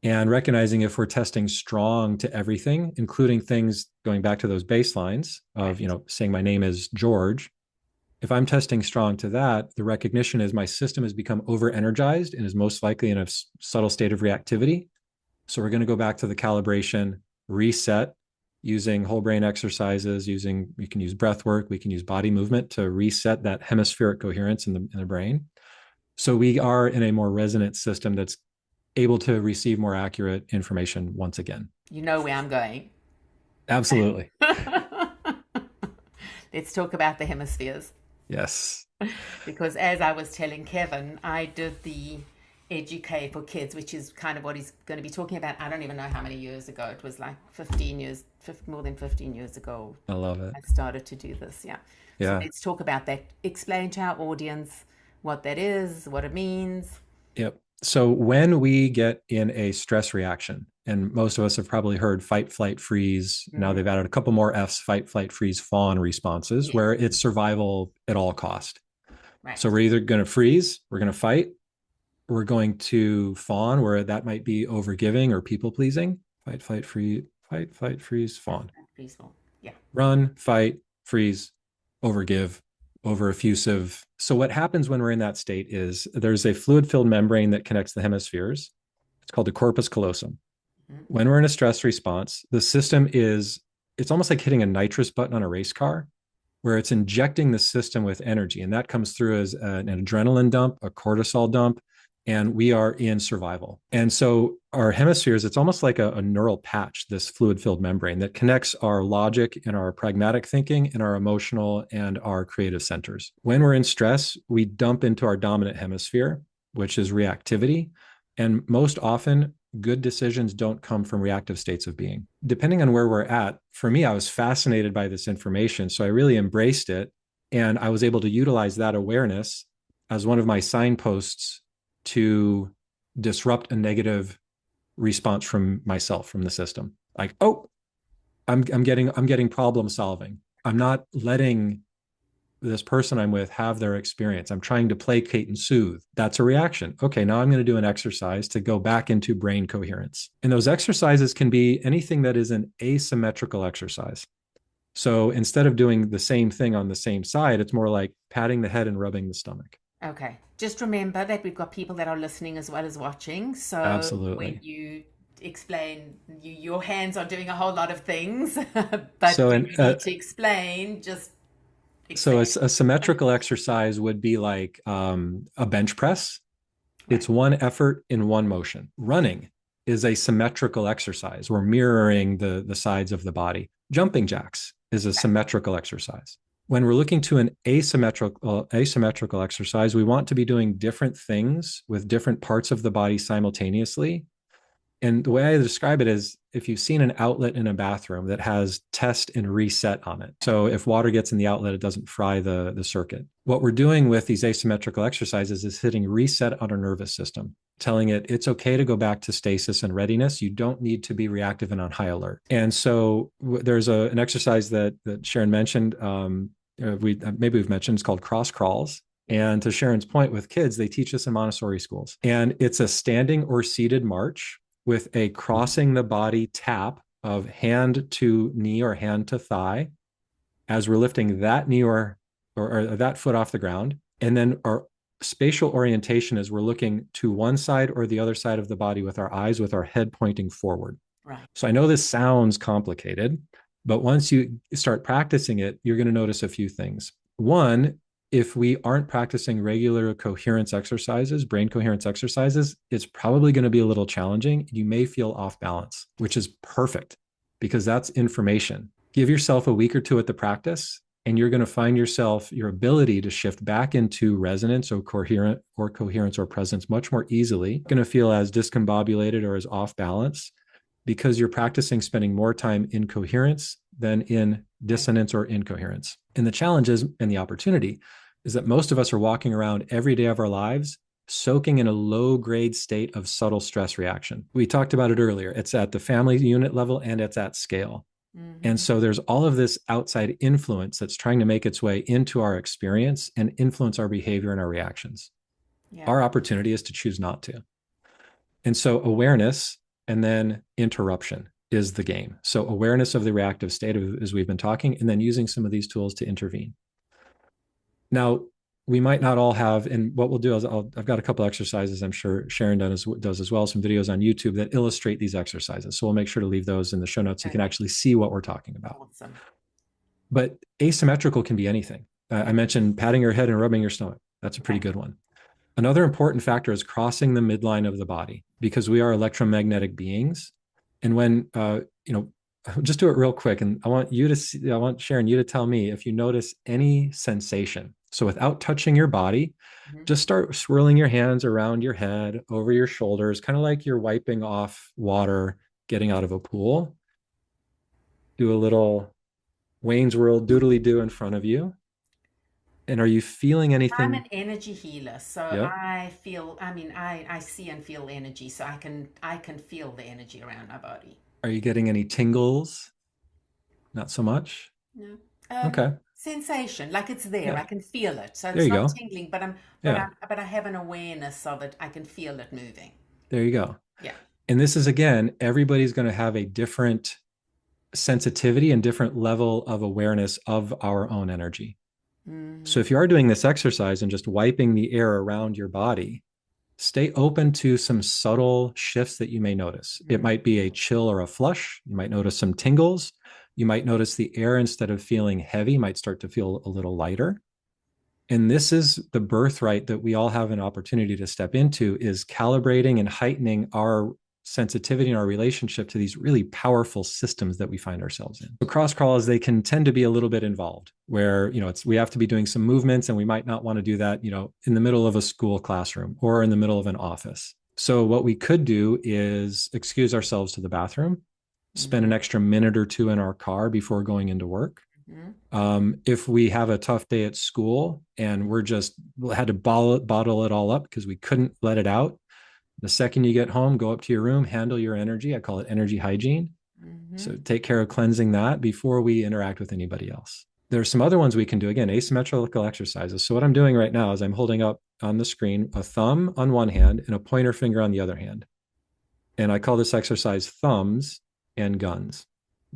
And recognizing if we're testing strong to everything, including things going back to those baselines of, saying my name is George. If I'm testing strong to that, the recognition is my system has become over-energized and is most likely in a subtle state of reactivity. So we're going to go back to the calibration, reset using whole brain exercises, we can use breath work, we can use body movement to reset that hemispheric coherence in the brain. So we are in a more resonant system that's able to receive more accurate information once again. You know where I'm going. Absolutely. Let's talk about the hemispheres. Yes. Because as I was telling Kevin, I did the Educate for Kids, which is kind of what he's going to be talking about. I don't even know how many years ago. It was like 15 years, more than 15 years ago. I love it. I started to do this. Yeah. Yeah. So let's talk about that. Explain to our audience what that is, what it means. Yep. So when we get in a stress reaction, and most of us have probably heard fight, flight, freeze. Mm-hmm. Now they've added a couple more F's, fight, flight, freeze, fawn responses, where it's survival at all cost. Right. So we're either going to freeze, we're going to fight, we're going to fawn, where that might be overgiving or people pleasing. Fight, flight, freeze, fawn. Yeah. Run, fight, freeze, overgive, over effusive. So what happens when we're in that state is there's a fluid-filled membrane that connects the hemispheres. It's called the corpus callosum. Mm-hmm. When we're in a stress response, the system it's almost like hitting a nitrous button on a race car, where it's injecting the system with energy. And that comes through as an adrenaline dump, a cortisol dump, and we are in survival. And so our hemispheres, it's almost like a neural patch, this fluid-filled membrane that connects our logic and our pragmatic thinking and our emotional and our creative centers. When we're in stress, we dump into our dominant hemisphere, which is reactivity. And most often, good decisions don't come from reactive states of being. Depending on where we're at, for me, I was fascinated by this information. So I really embraced it. And I was able to utilize that awareness as one of my signposts to disrupt a negative response from myself, from the system. Like, oh, I'm getting problem solving. I'm not letting this person I'm with have their experience. I'm trying to placate and soothe. That's a reaction. Okay, now I'm going to do an exercise to go back into brain coherence. And those exercises can be anything that is an asymmetrical exercise. So instead of doing the same thing on the same side, it's more like patting the head and rubbing the stomach. Okay. Just remember that we've got people that are listening as well as watching. So absolutely, when you explain, your hands are doing a whole lot of things, but so you need to explain just. So a symmetrical exercise would be like a bench press. Right. It's one effort in one motion. Running is a symmetrical exercise. We're mirroring the sides of the body. Jumping jacks is a symmetrical exercise. When we're looking to an asymmetrical exercise, we want to be doing different things with different parts of the body simultaneously. And the way I describe it is if you've seen an outlet in a bathroom that has test and reset on it. So if water gets in the outlet, it doesn't fry the circuit. What we're doing with these asymmetrical exercises is hitting reset on our nervous system, telling it it's okay to go back to stasis and readiness. You don't need to be reactive and on high alert. And so there's an exercise that Sharon mentioned, we've mentioned, it's called cross crawls. And to Sharon's point, with kids, they teach this in Montessori schools. And it's a standing or seated march with a crossing the body tap of hand to knee or hand to thigh as we're lifting that knee or that foot off the ground. And then our spatial orientation is we're looking to one side or the other side of the body with our eyes, with our head pointing forward. Right. So I know this sounds complicated, but once you start practicing it, you're going to notice a few things. One, if we aren't practicing regular coherence exercises, brain coherence exercises, it's probably going to be a little challenging. You may feel off balance, which is perfect because that's information. Give yourself a week or two at the practice, and you're going to find your ability to shift back into resonance or coherence or presence much more easily. You're going to feel as discombobulated or as off balance because you're practicing spending more time in coherence than in dissonance or incoherence. And the challenges and the opportunity is that most of us are walking around every day of our lives soaking in a low-grade state of subtle stress reaction. We talked about it earlier. It's at the family unit level and it's at scale. Mm-hmm. And so there's all of this outside influence that's trying to make its way into our experience and influence our behavior and our reactions. Yeah. Our opportunity is to choose not to. And so awareness and then interruption is the game. So awareness of the reactive state, as we've been talking, and then using some of these tools to intervene. Now, we might not all have, and what we'll do is I've got a couple exercises I'm sure Sharon does as well, some videos on YouTube that illustrate these exercises. So we'll make sure to leave those in the show notes so you can actually see what we're talking about. Awesome. But asymmetrical can be anything. I mentioned patting your head and rubbing your stomach. That's a pretty good one. Another important factor is crossing the midline of the body because we are electromagnetic beings. And when, just do it real quick. And I want Sharon, you to tell me if you notice any sensation. So without touching your body, just start swirling your hands around your head, over your shoulders, kind of like you're wiping off water, getting out of a pool. Do a little Wayne's World doodly-doo in front of you. And are you feeling anything? I'm an energy healer, so yep. I see and feel energy, so I can feel the energy around my body. Are you getting any tingles? Not so much? No. Okay. Sensation, like it's there. Yeah. I can feel it. So it's not tingling, but I have an awareness of it. I can feel it moving. There you go. Yeah. And this is, again, everybody's going to have a different sensitivity and different level of awareness of our own energy. Mm-hmm. So if you are doing this exercise and just wiping the air around your body, stay open to some subtle shifts that you may notice. Mm-hmm. It might be a chill or a flush. You might notice some tingles. You might notice the air, instead of feeling heavy, might start to feel a little lighter. And this is the birthright that we all have an opportunity to step into, is calibrating and heightening our sensitivity and our relationship to these really powerful systems that we find ourselves in. So cross crawls, they can tend to be a little bit involved, where we have to be doing some movements, and we might not want to do that in the middle of a school classroom or in the middle of an office. So what we could do is excuse ourselves to the bathroom, spend an extra minute or two in our car before going into work. Mm-hmm. If we have a tough day at school and had to bottle it all up because we couldn't let it out, the second you get home, go up to your room, handle your energy. I call it energy hygiene. Mm-hmm. So take care of cleansing that before we interact with anybody else. There's some other ones we can do. Again, asymmetrical exercises. So what I'm doing right now is I'm holding up on the screen a thumb on one hand and a pointer finger on the other hand. And I call this exercise thumbs and guns.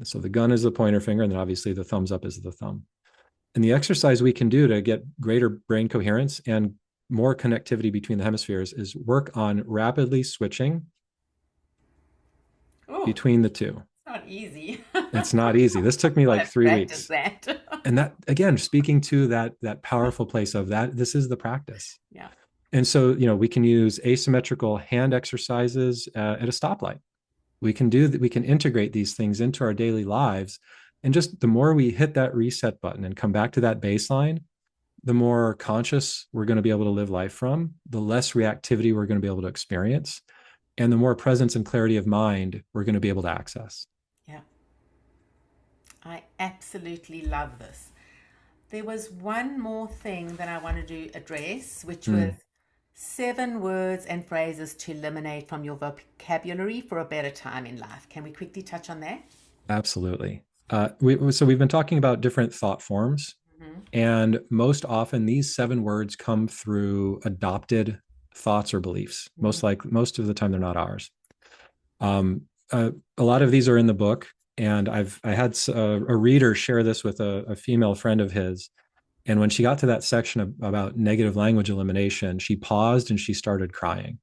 So the gun is the pointer finger, and then obviously the thumbs up is the thumb. And the exercise we can do to get greater brain coherence and more connectivity between the hemispheres is work on rapidly switching between the two. It's not easy. It's not easy. This took me like 3 weeks. And that, again, speaking to that powerful place of that, this is the practice. Yeah. And so, we can use asymmetrical hand exercises at a stoplight. We can integrate these things into our daily lives. And just the more we hit that reset button and come back to that baseline, the more conscious we're going to be able to live life from, the less reactivity we're going to be able to experience, and the more presence and clarity of mind we're going to be able to access. Yeah. I absolutely love this. There was one more thing that I wanted to address, which was 7 words and phrases to eliminate from your vocabulary for a better time in life. Can we quickly touch on that? Absolutely. So we've been talking about different thought forms Mm-hmm. And most often these 7 words come through adopted thoughts or beliefs. Most of the time they're not ours. Um, a lot of these are in the book, and I had a reader share this with a female friend of his. And when she got to that section about negative language elimination, she paused and she started crying.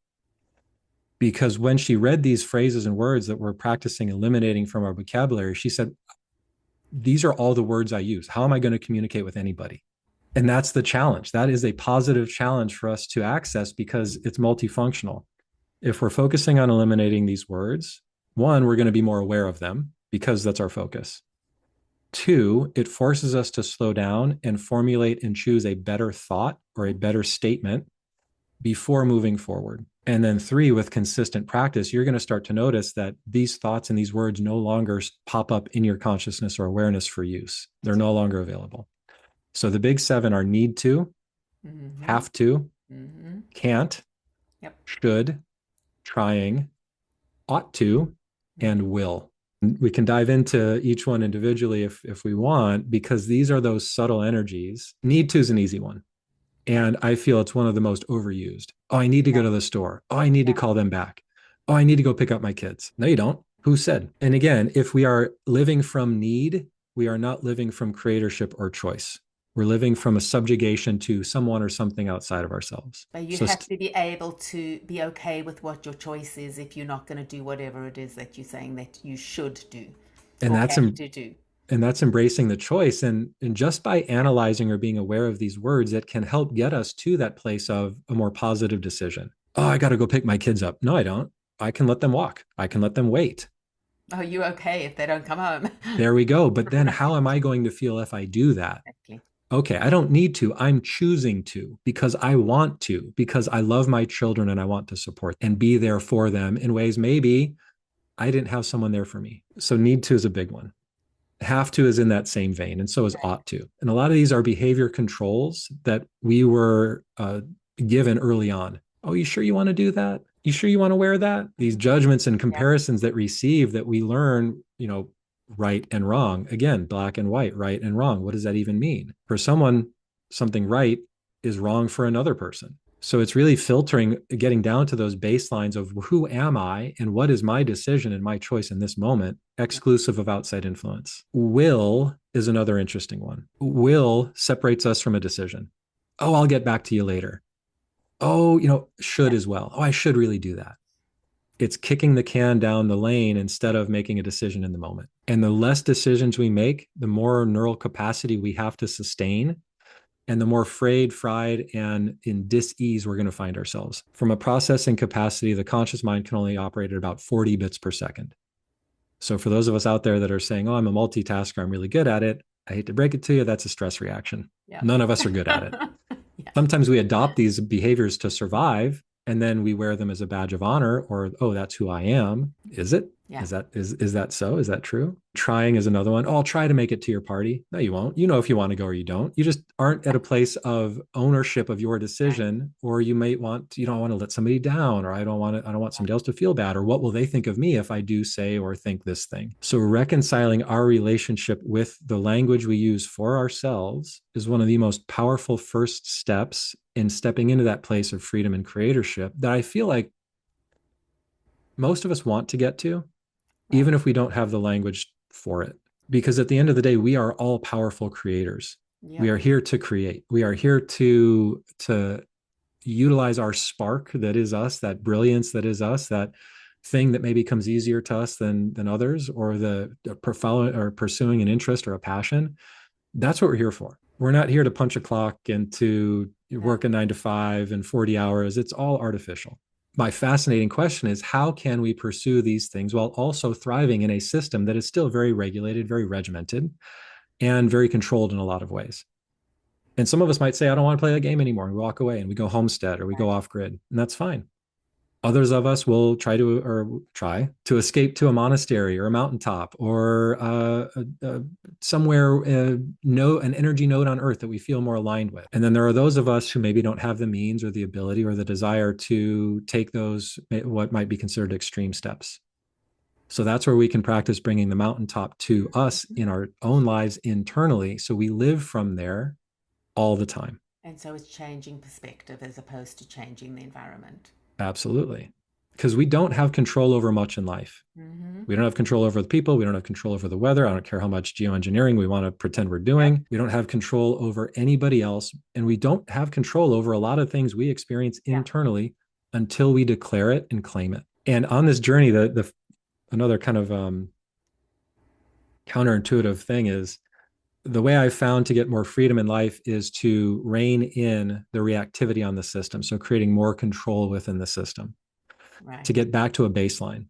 Because when she read these phrases and words that we're practicing eliminating from our vocabulary, she said, these are all the words I use. How am I going to communicate with anybody? And that's the challenge. That is a positive challenge for us to access because it's multifunctional. If we're focusing on eliminating these words, one, we're going to be more aware of them because that's our focus. Two, it forces us to slow down and formulate and choose a better thought or a better statement before moving forward. And then three, with consistent practice, you're going to start to notice that these thoughts and these words no longer pop up in your consciousness or awareness for use. They're no longer available. So the big 7 are need to, have to, can't, should, trying, ought to, and will. We can dive into each one individually if we want, because these are those subtle energies. Need to is an easy one. And I feel it's one of the most overused. Oh, I need to go to the store. Oh, I need to call them back. Oh, I need to go pick up my kids. No, you don't. Who said? And again, if we are living from need, we are not living from creatorship or choice. We're living from a subjugation to someone or something outside of ourselves. But you have to be able to be okay with what your choice is if you're not going to do whatever it is that you're saying that you should do and or that's have to do. And that's embracing the choice. And just by analyzing or being aware of these words, it can help get us to that place of a more positive decision. Oh, I got to go pick my kids up. No, I don't. I can let them walk. I can let them wait. Oh, you okay if they don't come home? There we go. But then how am I going to feel if I do that? Exactly. Okay, I don't need to. I'm choosing to because I want to, because I love my children and I want to support and be there for them in ways maybe I didn't have someone there for me. So need to is a big one. Have to is in that same vein, and so is ought to. And a lot of these are behavior controls that we were given early on. Oh, you sure you want to do that? You sure you want to wear that? These judgments and comparisons that receive that we learn, right and wrong. Again, black and white, right and wrong. What does that even mean? For someone, something right is wrong for another person. So it's really filtering, getting down to those baselines of who am I and what is my decision and my choice in this moment, exclusive of outside influence. Will is another interesting one. Will separates us from a decision. Oh, I'll get back to you later. Oh, should as well. Oh, I should really do that. It's kicking the can down the lane instead of making a decision in the moment. And the less decisions we make, the more neural capacity we have to sustain, and the more frayed, fried, and in dis-ease we're going to find ourselves. From a processing capacity, the conscious mind can only operate at about 40 bits per second. So for those of us out there that are saying, oh, I'm a multitasker, I'm really good at it, I hate to break it to you, that's a stress reaction. Yeah. None of us are good at it. Yeah. Sometimes we adopt these behaviors to survive, and then we wear them as a badge of honor, or, oh, that's who I am. Is it? Yeah. Is that so? Is that true? Trying is another one. Oh, I'll try to make it to your party. No, you won't. You know if you want to go or you don't. You just aren't at a place of ownership of your decision, or you don't want to let somebody down, or I don't want somebody else to feel bad, or what will they think of me if I do say or think this thing? So reconciling our relationship with the language we use for ourselves is one of the most powerful first steps in stepping into that place of freedom and creatorship that I feel like most of us want to get to, even if we don't have the language for it. Because at the end of the day, we are all powerful creators. Yep. We are here to create. We are here to utilize our spark that is us, that brilliance that is us, that thing that maybe comes easier to us than others, or pursuing an interest or a passion. That's what we're here for. We're not here to punch a clock and to work a 9 to 5 and 40 hours. It's all artificial. My fascinating question is, how can we pursue these things while also thriving in a system that is still very regulated, very regimented, and very controlled in a lot of ways? And some of us might say, I don't want to play that game anymore. And we walk away and we go homestead or we go off grid, and that's fine. Others of us will try to escape to a monastery or a mountaintop or somewhere, an energy node on earth that we feel more aligned with. And then there are those of us who maybe don't have the means or the ability or the desire to take those, what might be considered extreme steps. So that's where we can practice bringing the mountaintop to us in our own lives internally. So we live from there all the time. And so it's changing perspective as opposed to changing the environment. Absolutely. Because we don't have control over much in life. We don't have control over the people. We don't have control over the weather. I don't care how much geoengineering we want to pretend we're doing. We don't have control over anybody else. And we don't have control over a lot of things we experience internally until we declare it and claim it. And on this journey, another kind of counterintuitive thing is the way I've found to get more freedom in life is to rein in the reactivity on the system. So creating more control within the system to get back to a baseline.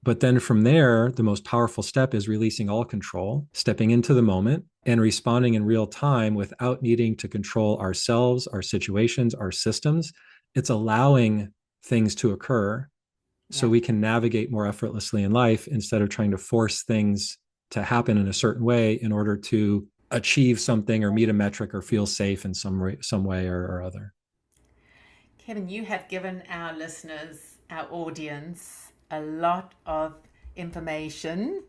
But then from there, the most powerful step is releasing all control, stepping into the moment and responding in real time without needing to control ourselves, our situations, our systems. It's allowing things to occur so we can navigate more effortlessly in life instead of trying to force things to happen in a certain way in order to achieve something or meet a metric or feel safe in some way or other. Kevin, you have given our listeners, our audience, a lot of information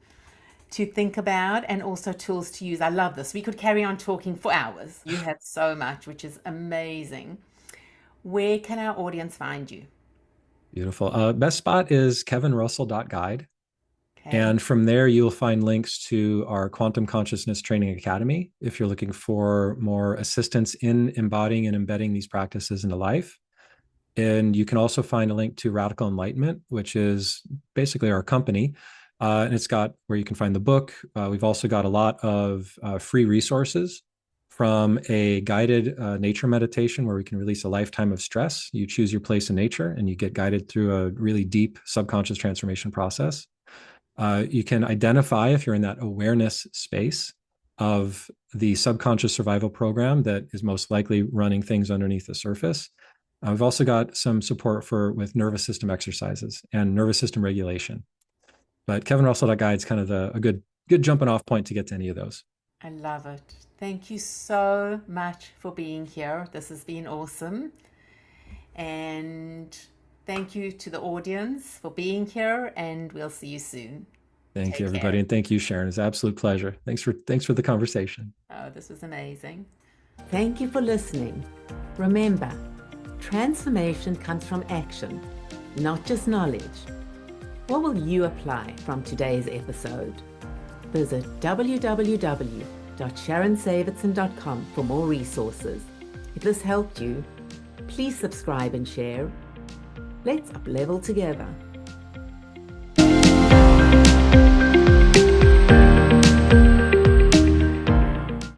to think about and also tools to use. I love this. We could carry on talking for hours. You have so much, which is amazing. Where can our audience find you? Beautiful. Best spot is kevinrussell.guide. Okay. And from there, you'll find links to our Quantum Consciousness Training Academy if you're looking for more assistance in embodying and embedding these practices into life. And you can also find a link to Radical Enlightenment, which is basically our company. And it's got where you can find the book. We've also got a lot of free resources from a guided nature meditation where we can release a lifetime of stress. You choose your place in nature and you get guided through a really deep subconscious transformation process. You can identify if you're in that awareness space of the subconscious survival program that is most likely running things underneath the surface. We've also got some support with nervous system exercises and nervous system regulation. But kevinrussell.guide is kind of a good jumping off point to get to any of those. I love it. Thank you so much for being here. This has been awesome. And thank you to the audience for being here, and we'll see you soon. Thank you, everybody. And thank you, Sharon. It's an absolute pleasure. Thanks for the conversation. Oh, this was amazing. Thank you for listening. Remember, transformation comes from action, not just knowledge. What will you apply from today's episode? Visit www.sharonsavitson.com for more resources. If this helped you, please subscribe and share. Let's up level together.